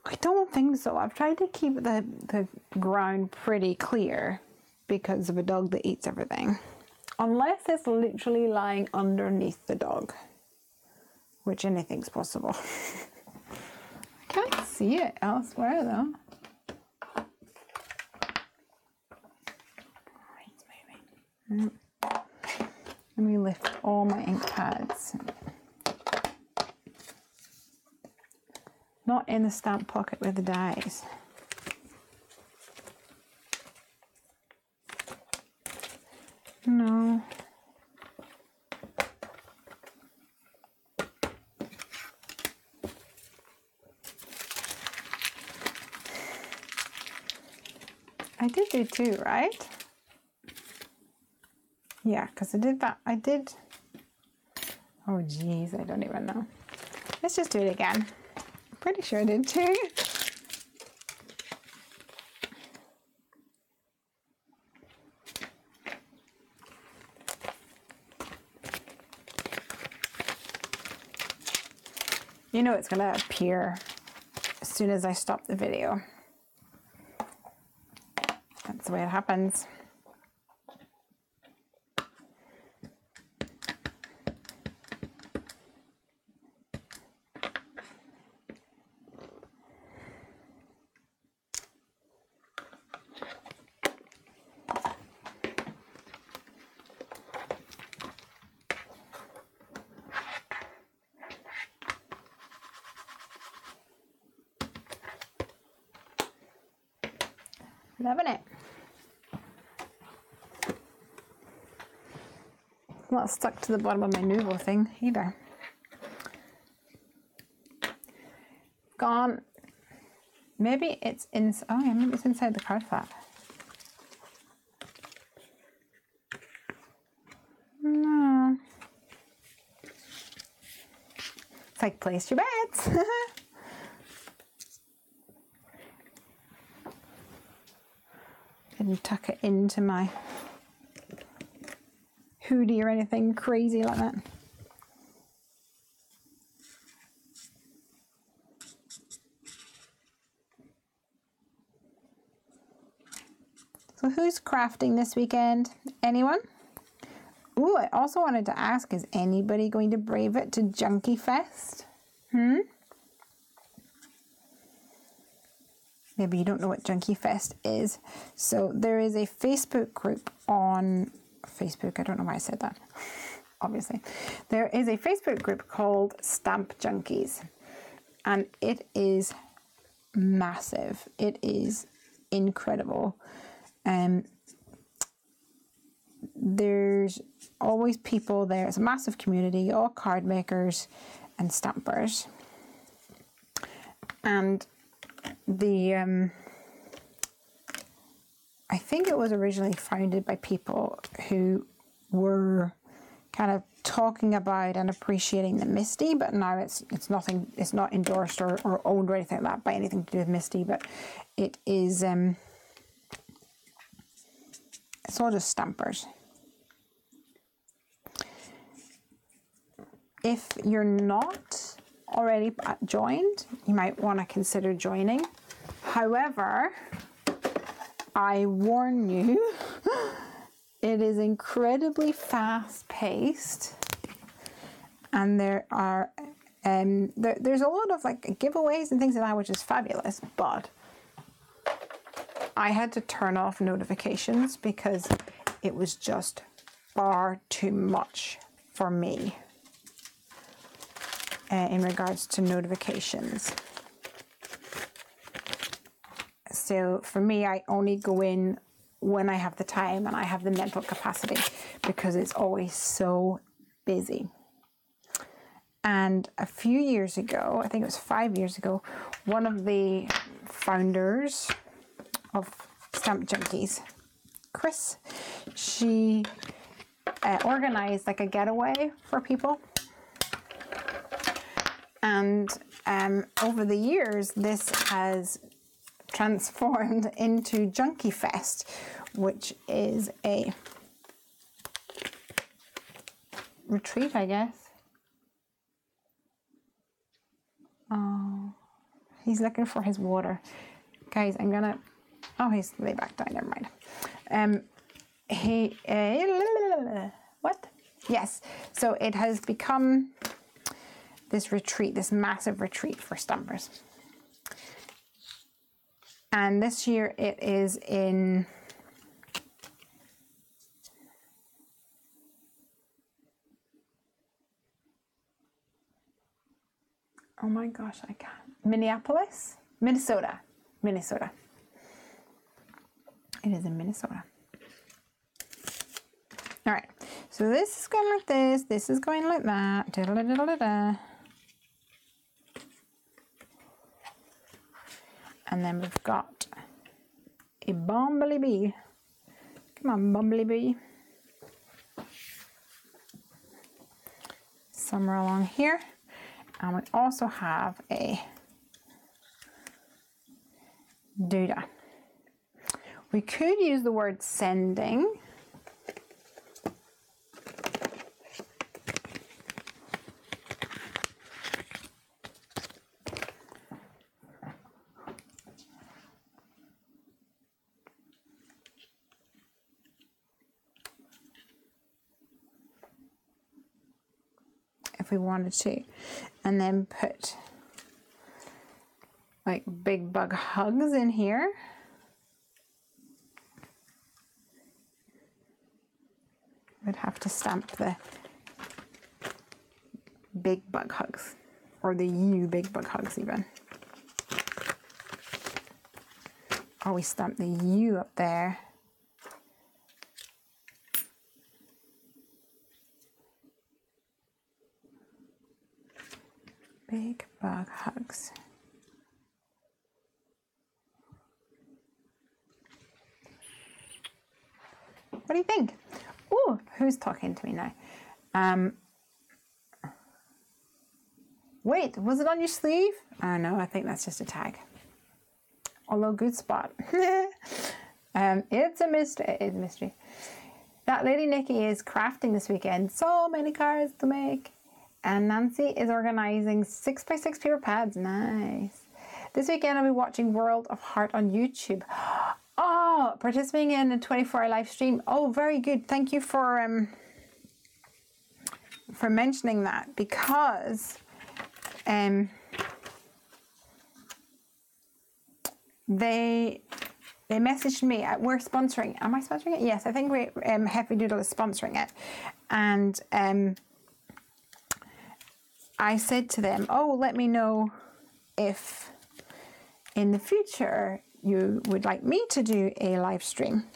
I don't think so. I've tried to keep the ground pretty clear because of a dog that eats everything. Unless it's literally lying underneath the dog, which anything's possible. I can't see it elsewhere though. It's moving. Let me lift all my ink pads. Not in the stamp pocket with the dies. No. I did do two, right? Yeah, because I did that. I did. Oh, geez, I don't even know. Let's just do it again. Pretty sure I did too. You know it's gonna appear as soon as I stop the video. That's the way it happens. Loving it. Not stuck to the bottom of my noodle thing either. gone. Maybe it's in. Oh yeah, maybe it's inside the card flap. No. It's like place your bets. Didn't tuck it into my hoodie or anything crazy like that. So who's crafting this weekend? Anyone? Ooh, I also wanted to ask, is anybody going to brave it to Junkie Fest? Maybe you don't know what Junkie Fest is. So there is a Facebook group on Facebook. I don't know why I said that, obviously. There is a Facebook group called Stamp Junkies, and it is massive. It is incredible. There's always people there. It's a massive community, all card makers and stampers. And the I think it was originally founded by people who were kind of talking about and appreciating the Misty, but now it's nothing. It's not endorsed or owned or anything like that by anything to do with Misty, but it is. It's all just stampers. If you're not already joined, you might want to consider joining. However, I warn you, it is incredibly fast-paced, and there are there's a lot of like giveaways and things like that, which is fabulous, but I had to turn off notifications because it was just far too much for me in regards to notifications. So for me, I only go in when I have the time and I have the mental capacity, because it's always so busy. And a few years ago, I think it was 5 years ago, one of the founders of Stamp Junkies, Chris, she organized like a getaway for people. And over the years, this has transformed into Junkie Fest, which is a retreat, I guess. Oh, he's looking for his water. Guys, I'm gonna... Oh, he's way back down, never mind. What? Yes, so it has become this retreat, this massive retreat for stampers. And this year it is in... Oh my gosh, I can't. Minneapolis? Minnesota. Minnesota. It is in Minnesota. All right, so this is going like this is going like that. Da-da-da-da-da-da. And then we've got a bumblebee. Come on, bumblebee. Somewhere along here. And we also have a doodah. We could use the word sending. If we wanted to, and then put like big bug hugs in here. We'd have to stamp the big bug hugs, or the U big bug hugs even. Or we stamp the U up there. Big bug hugs. What do you think? Oh, who's talking to me now? Wait, was it on your sleeve? Oh no, I think that's just a tag. Although good spot. It's a mystery. It's a mystery. That lady Nikki is crafting this weekend. So many cards to make. And Nancy is organising 6x6 paper pads. Nice. This weekend I'll be watching World of Heart on YouTube. Oh, participating in a 24-hour live stream. Oh, very good. Thank you for mentioning that, because they messaged me. We're sponsoring. Am I sponsoring it? Yes, I think we Heffy Doodle is sponsoring it, and I said to them, "Oh, let me know if in the future you would like me to do a live stream."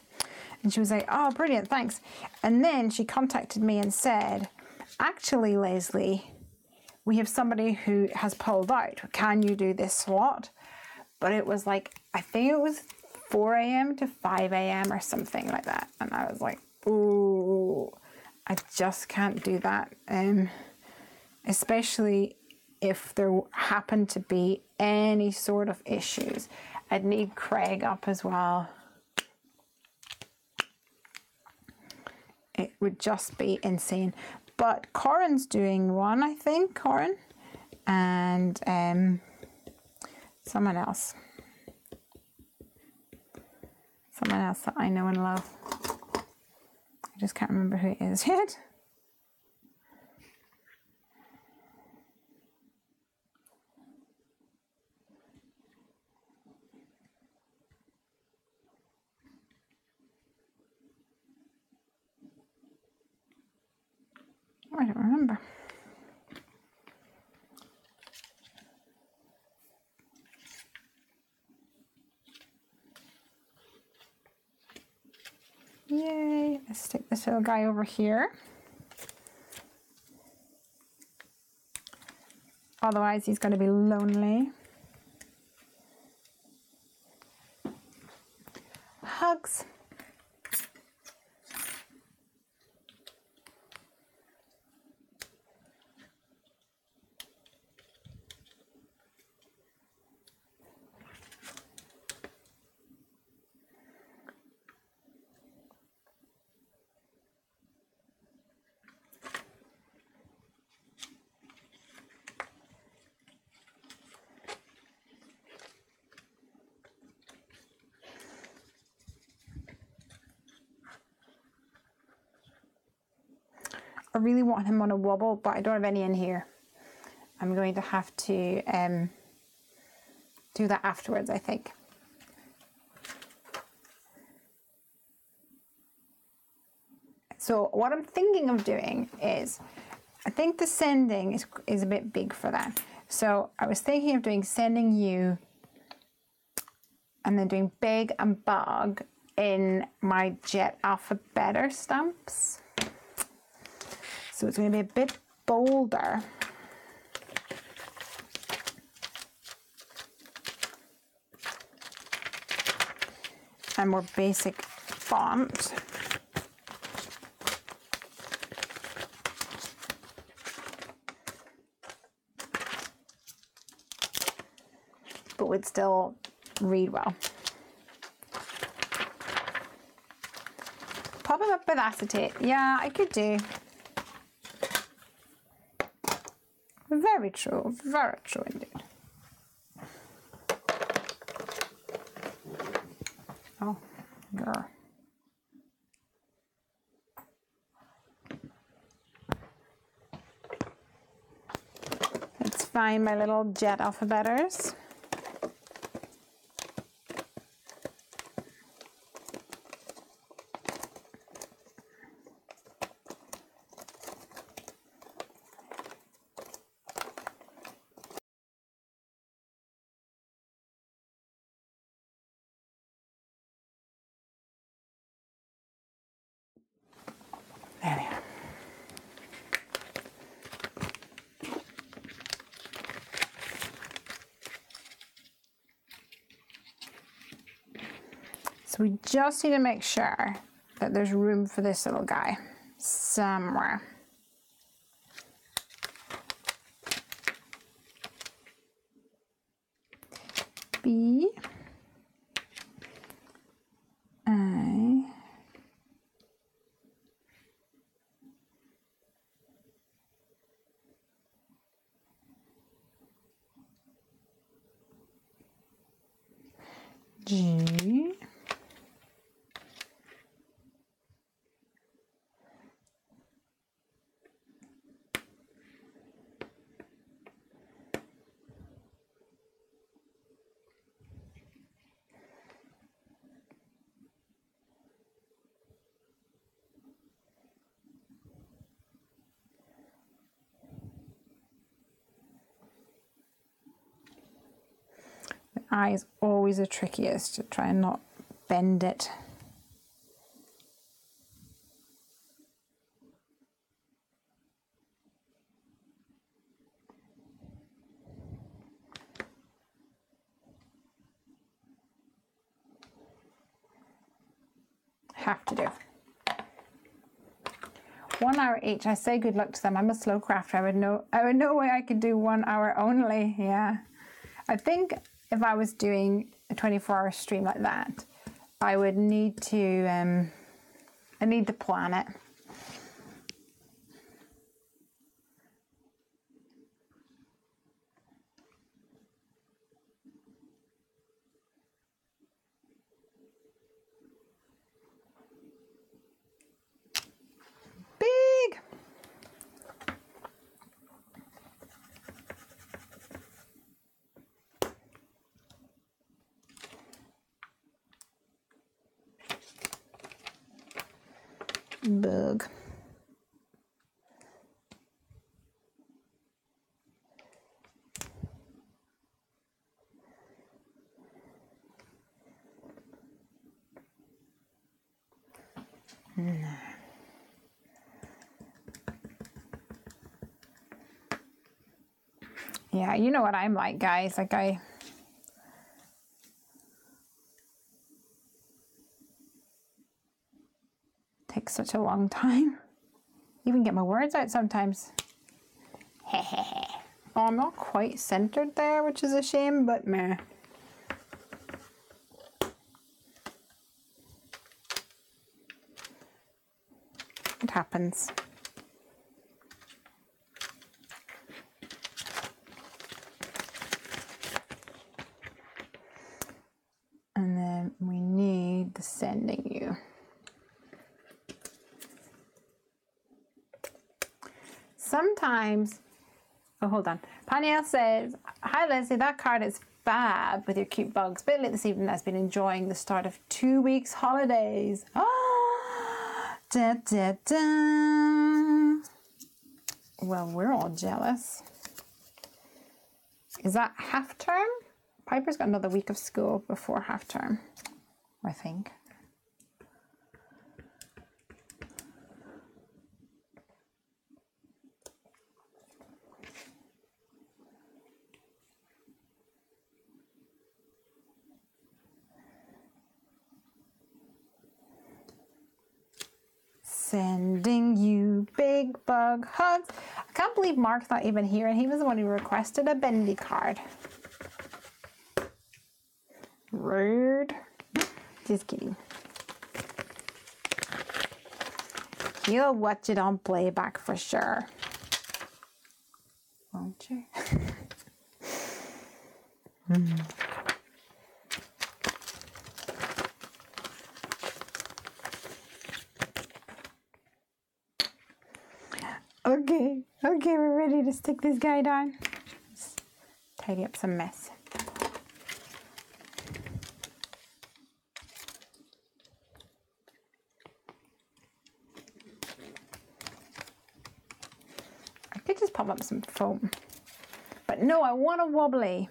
And she was like, "Oh, brilliant, thanks." And then she contacted me and said, "Actually, Lesley, we have somebody who has pulled out. Can you do this slot?" But it was like, I think it was 4 a.m. to 5 a.m. or something like that. And I was like, ooh, I just can't do that. Especially if there happened to be any sort of issues. I'd need Craig up as well. It would just be insane. But Corin's doing one, I think, Corin. And someone else. Someone else that I know and love. I just can't remember who it is yet. I don't remember. Yay, let's stick this little guy over here. Otherwise he's going to be lonely. Hugs. I really want him on a wobble, but I don't have any in here. I'm going to have to do that afterwards, I think. So what I'm thinking of doing is, I think the sending is a bit big for that. So I was thinking of doing sending you and then doing big and bug in my Jet Alphabetter stamps. So it's going to be a bit bolder. And more basic font. But would still read well. Pop them up with acetate. Yeah, I could do. Very true indeed. Oh, girl. Let's find my little Jet Alphabetters. There we are. So we just need to make sure that there's room for this little guy somewhere. B, I, G, I is always the trickiest to try and not bend it. Have to do. 1 hour each. I say good luck to them. I'm a slow crafter. I would know way I could do 1 hour only. Yeah. I think if I was doing a 24-hour stream like that, I would need to I need to plan it. Big. Bug. Yeah, you know what I'm like, guys. Like takes such a long time. Even get my words out sometimes. Oh, I'm not quite centered there, which is a shame, but meh. It happens. And then we need the sending you. Sometimes, oh, hold on. Paniel says, hi Lesley, that card is fab with your cute bugs. Bit late this evening, has been enjoying the start of 2 weeks holidays. Oh, da, da, da. Well, we're all jealous. Is that half term? Piper's got another week of school before half term, I think. Sending you big bug hugs. I can't believe Mark's not even here, and he was the one who requested a bendy card. Rude. Just kidding. You'll watch it on playback for sure. Won't you? Okay, we're ready to stick this guy down. Let's tidy up some mess. I could just pop up some foam, but no, I want a wobbly.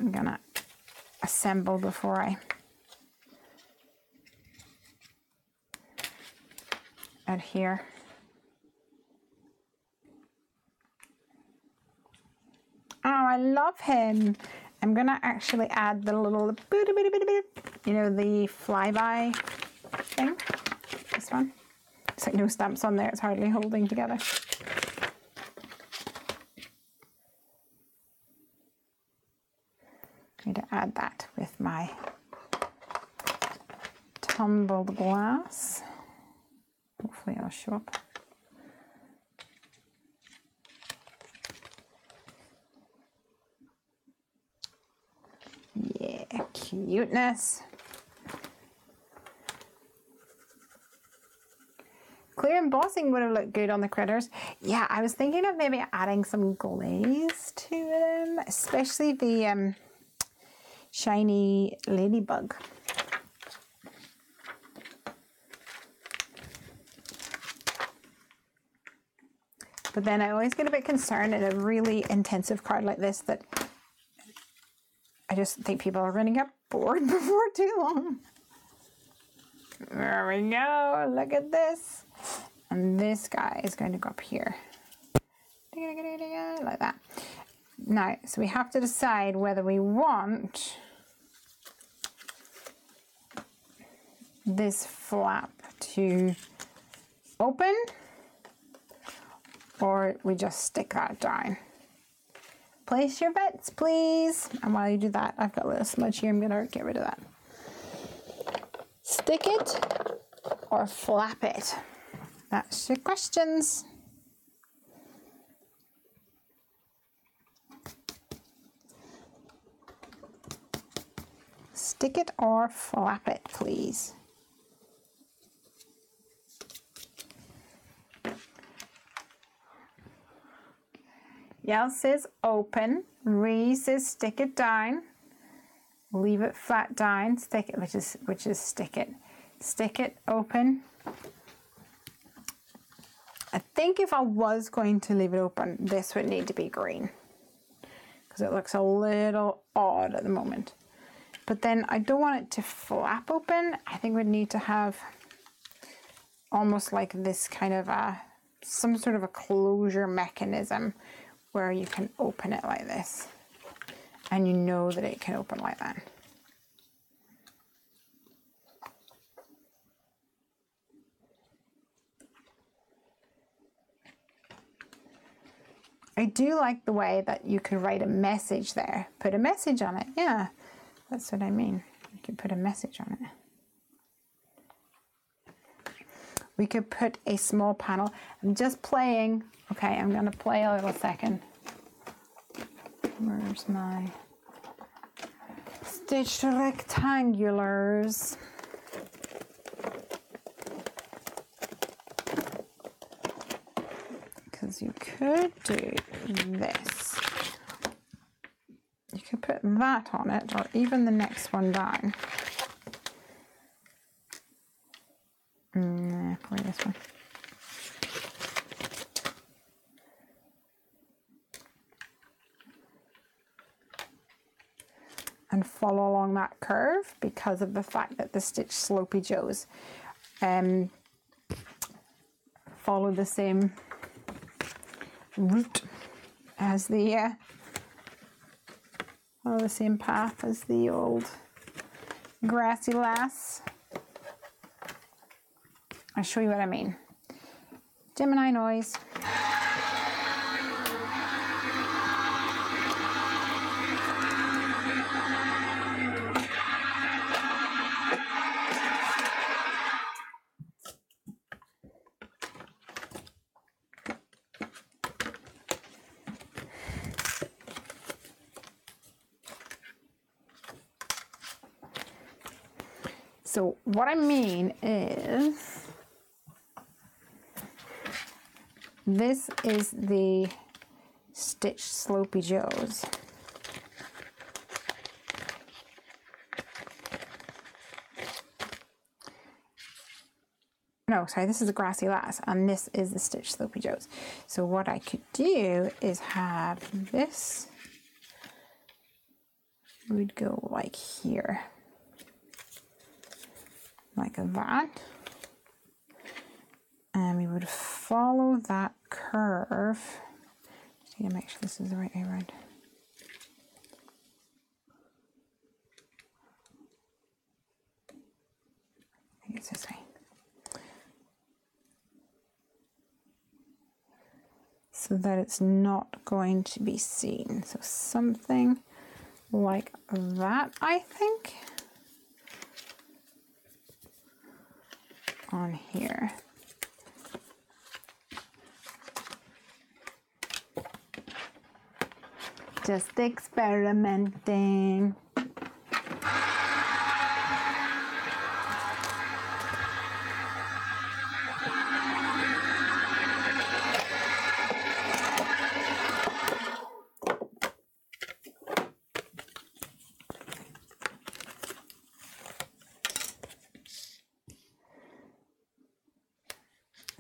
I'm gonna assemble before I adhere. Oh, I love him. I'm gonna actually add the little, you know, the flyby thing. This one. It's like no stamps on there, it's hardly holding together. I'm going to add that with my tumbled glass. Hopefully it'll show up. Yeah, cuteness. Clear embossing would have looked good on the critters. Yeah, I was thinking of maybe adding some glaze to them, especially the shiny ladybug. But then I always get a bit concerned in a really intensive card like this that I just think people are going to get bored before too long. There we go, look at this. And this guy is going to go up here. Like that. Now, so we have to decide whether we want this flap to open or we just stick that down. Place your bets, please. And while you do that, I've got a little smudge here. I'm going to get rid of that. Stick it or flap it? That's your questions. Stick it or flap it, please. Yell says open. Ree says stick it down. Leave it flat down. Stick it, which is stick it. Stick it open. I think if I was going to leave it open, this would need to be green because it looks a little odd at the moment. But then I don't want it to flap open. I think we'd need to have almost like this kind of some sort of a closure mechanism where you can open it like this and you know that it can open like that. I do like the way that you could write a message there. Put a message on it. Yeah, that's what I mean. You could put a message on it. We could put a small panel. I'm just playing. Okay, I'm going to play a little second. Where's my stitched rectangulars? Because you could do this. You could put that on it, or even the next one down. Probably this one. And follow along that curve because of the fact that the Stitch Slopey Joes follow the same route as the follow the same path as the old Grassy Lass. I'll show you what I mean. Gemini noise. So what I mean is, this is the Stitch Slopey Joes. No, sorry, this is the Grassy Lass, and this is the Stitch Slopey Joes. So what I could do is have this, would go like here. Like that, and we would follow that curve. Just need to make sure this is the right way around. it's this way. So that it's not going to be seen. So something like that, I think, on here. Just experimenting.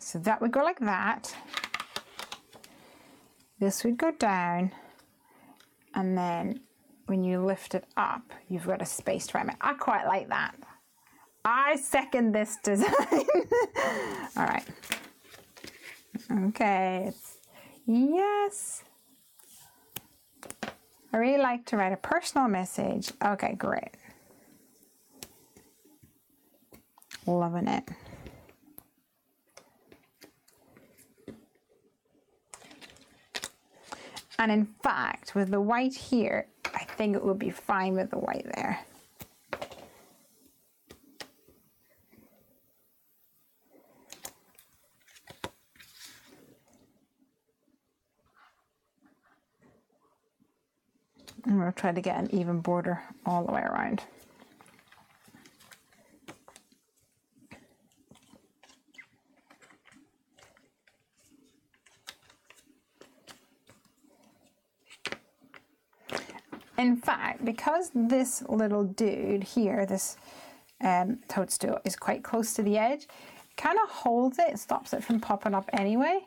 So that would go like that. This would go down. And then when you lift it up, you've got a spaced frame. I quite like that. I second this design. All right. Okay. Yes. I really like to write a personal message. Okay, great. Loving it. And in fact, with the white here, I think it would be fine with the white there. I'm going to try to get an even border all the way around. In fact, because this little dude here, this toadstool, is quite close to the edge, it kind of holds it, stops it from popping up anyway.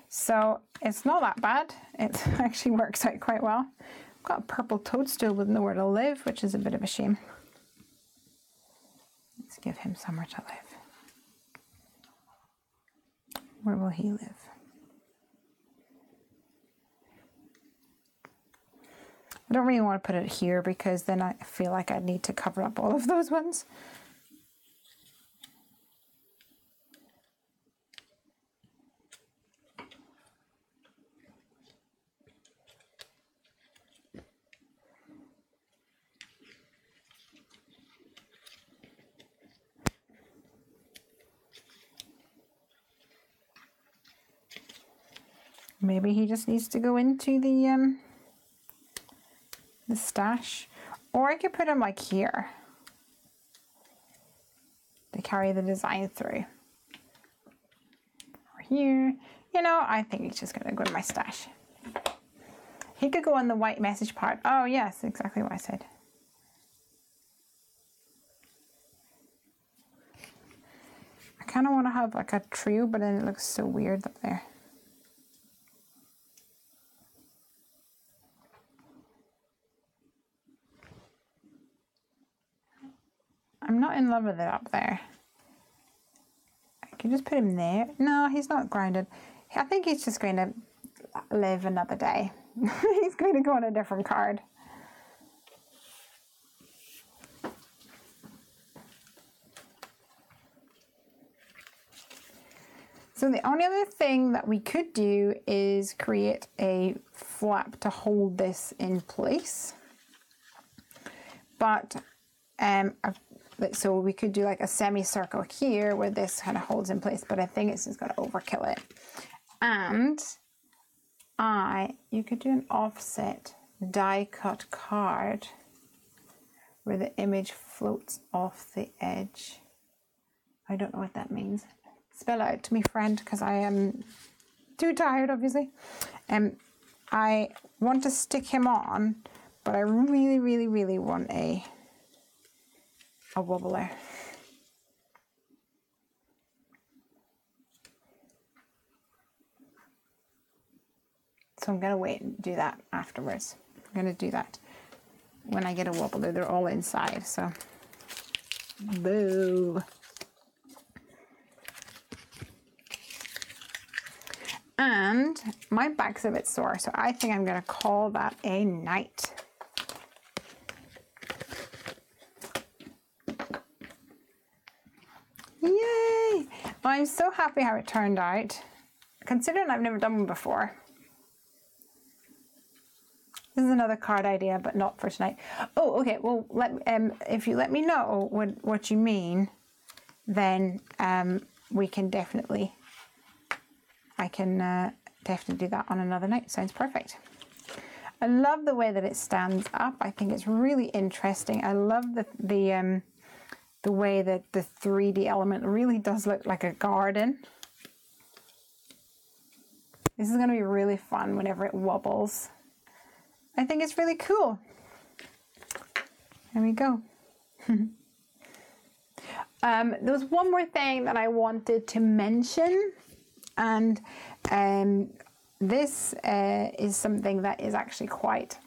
So it's not that bad. It actually works out quite well. I've got a purple toadstool with nowhere to live, which is a bit of a shame. Let's give him somewhere to live. Where will he live? I don't really want to put it here because then I feel like I need to cover up all of those ones. Maybe he just needs to go into the stash, or I could put him like here to carry the design through. Or here, you know, I think he's just gonna go in my stash. He could go on the white message part. Oh yes, exactly what I said. I kind of want to have like a trio, but then it looks so weird up there. I'm not in love with it up there. I can just put him there. No, he's not grounded. I think he's just going to live another day. He's going to go on a different card. So the only other thing that we could do is create a flap to hold this in place. But so we could do like a semicircle here where this kind of holds in place, but I think it's just going to overkill it. And you could do an offset die cut card where the image floats off the edge. I don't know what that means. Spell it out to me, friend, because I am too tired, obviously. I want to stick him on, but I really, really, really want a wobbler. So I'm going to wait and do that afterwards. I'm going to do that when I get a wobbler. They're all inside, so boo. And my back's a bit sore, so I think I'm going to call that a night. Yay! I'm so happy how it turned out, considering I've never done one before. This is another card idea, but not for tonight. Oh, okay. Well, if you let me know what you mean, then we can definitely, I can definitely do that on another night. Sounds perfect. I love the way that it stands up. I think it's really interesting. I love the way that the 3D element really does look like a garden. This is going to be really fun whenever it wobbles. I think it's really cool. There we go. There was one more thing that I wanted to mention, and this is something that is actually quite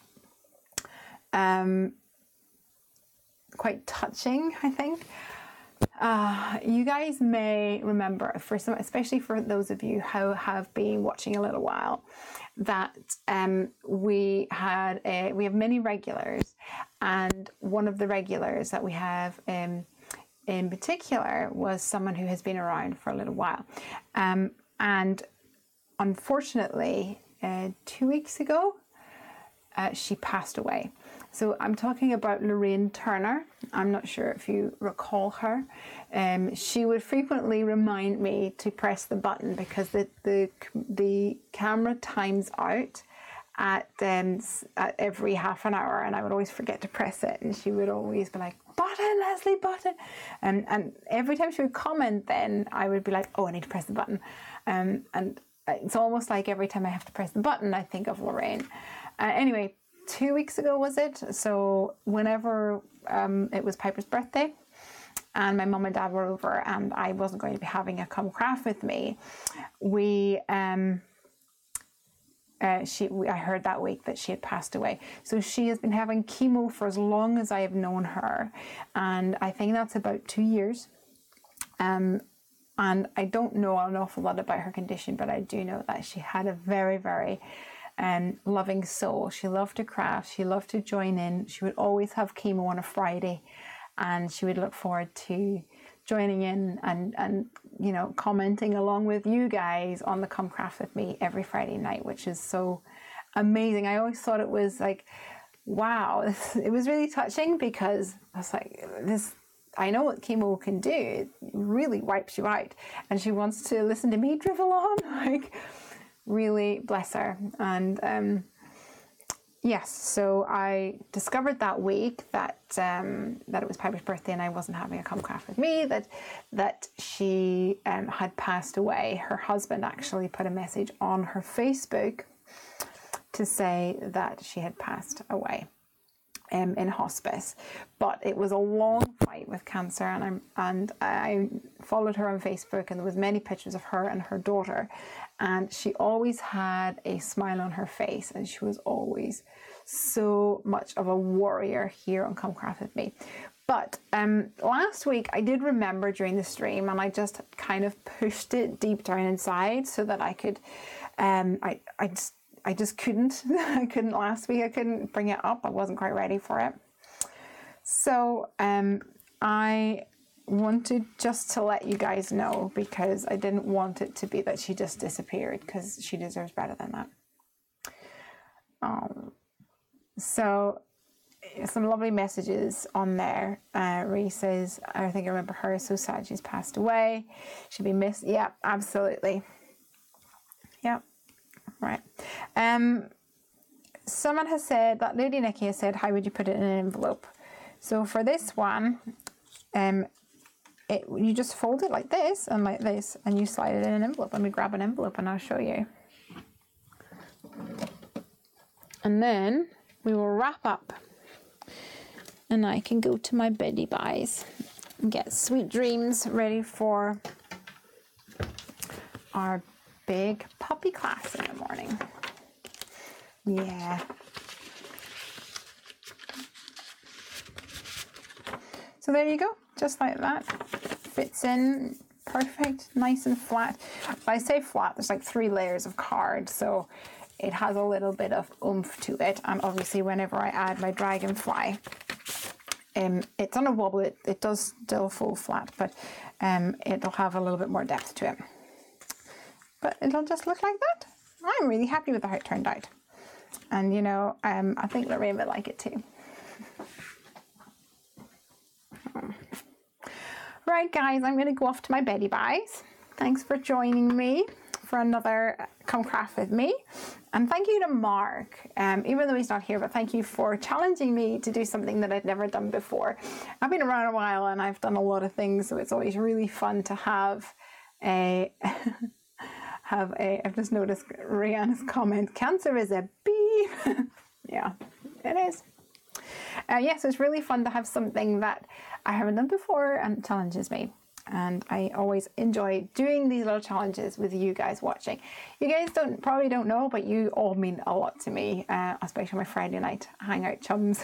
touching, I think. You guys may remember, especially for those of you who have been watching a little while, that we have many regulars, and one of the regulars that we have in particular was someone who has been around for a little while, and unfortunately 2 weeks ago she passed away. So I'm talking about Lorraine Turner. I'm not sure if you recall her. She would frequently remind me to press the button because the camera times out at every half an hour, and I would always forget to press it, and she would always be like, "Button, Lesley, button," and every time she would comment, then I would be like, "Oh, I need to press the button," and it's almost like every time I have to press the button, I think of Lorraine. Anyway. 2 weeks ago was it? So whenever it was Piper's birthday and my mum and dad were over and I wasn't going to be having a come craft with me, I heard that week that she had passed away. So she has been having chemo for as long as I have known her, and I think that's about 2 years. And I don't know an awful lot about her condition, but I do know that she had a very, very loving soul. She loved to craft, she loved to join in. She would always have chemo on a Friday, and she would look forward to joining in and you know, commenting along with you guys on the Come Craft with me every Friday night, which is so amazing. I always thought it was like, wow, it was really touching, because I was like, I know what chemo can do. It really wipes you out, and she wants to listen to me drivel on, like, really bless her. And yes, so I discovered that week that it was Piper's birthday and I wasn't having a come craft with me, that she had passed away. Her husband actually put a message on her Facebook to say that she had passed away in hospice, but it was a long fight with cancer, and I followed her on Facebook, and there was many pictures of her and her daughter, and she always had a smile on her face, and she was always so much of a warrior here on Come Craft with me. But last week I did remember during the stream, and I just kind of pushed it deep down inside so that I could I just couldn't. I couldn't last week. I couldn't bring it up. I wasn't quite ready for it. So I wanted just to let you guys know, because I didn't want it to be that she just disappeared, because she deserves better than that. So some lovely messages on there. Ree says, I think I remember her. So sad she's passed away. She'll be missed. Yeah, absolutely. Yeah. Right. Someone has said that Lady Nikki has said, how would you put it in an envelope? So for this one, you just fold it like this and like this, and you slide it in an envelope. Let me grab an envelope and I'll show you. And then we will wrap up, and I can go to my bendy buys and get sweet dreams ready for our big puppy class in the morning. Yeah. So there you go, just like that. Fits in perfect, nice and flat. When I say flat, there's like 3 layers of card, so it has a little bit of oomph to it. And obviously whenever I add my dragonfly, it's on a wobble. It does still fall flat, but it'll have a little bit more depth to it. But it'll just look like that. I'm really happy with how it turned out. And you know, I think Lorraine would like it too. Right guys, I'm going to go off to my beddy buys. Thanks for joining me for another Come Craft With Me. And thank you to Mark, even though he's not here, but thank you for challenging me to do something that I'd never done before. I've been around a while and I've done a lot of things, so it's always really fun to have a, I've just noticed Rihanna's comment, cancer is a bee. Yeah, it is. Yes, it's really fun to have something that I haven't done before and challenges me. And I always enjoy doing these little challenges with you guys watching. You guys probably don't know, but you all mean a lot to me, especially my Friday night hangout chums.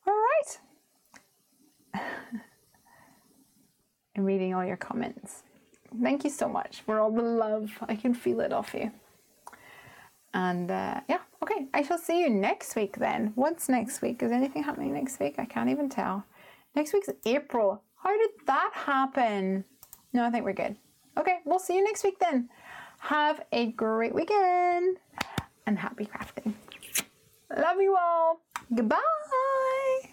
All right. I'm reading all your comments. Thank you so much for all the love. I can feel it off you. And yeah, okay, I shall see you next week then. What's next week? Is anything happening next week? I can't even tell. Next week's April. How did that happen? No, I think we're good. Okay, we'll see you next week then. Have a great weekend and happy crafting. Love you all. Goodbye.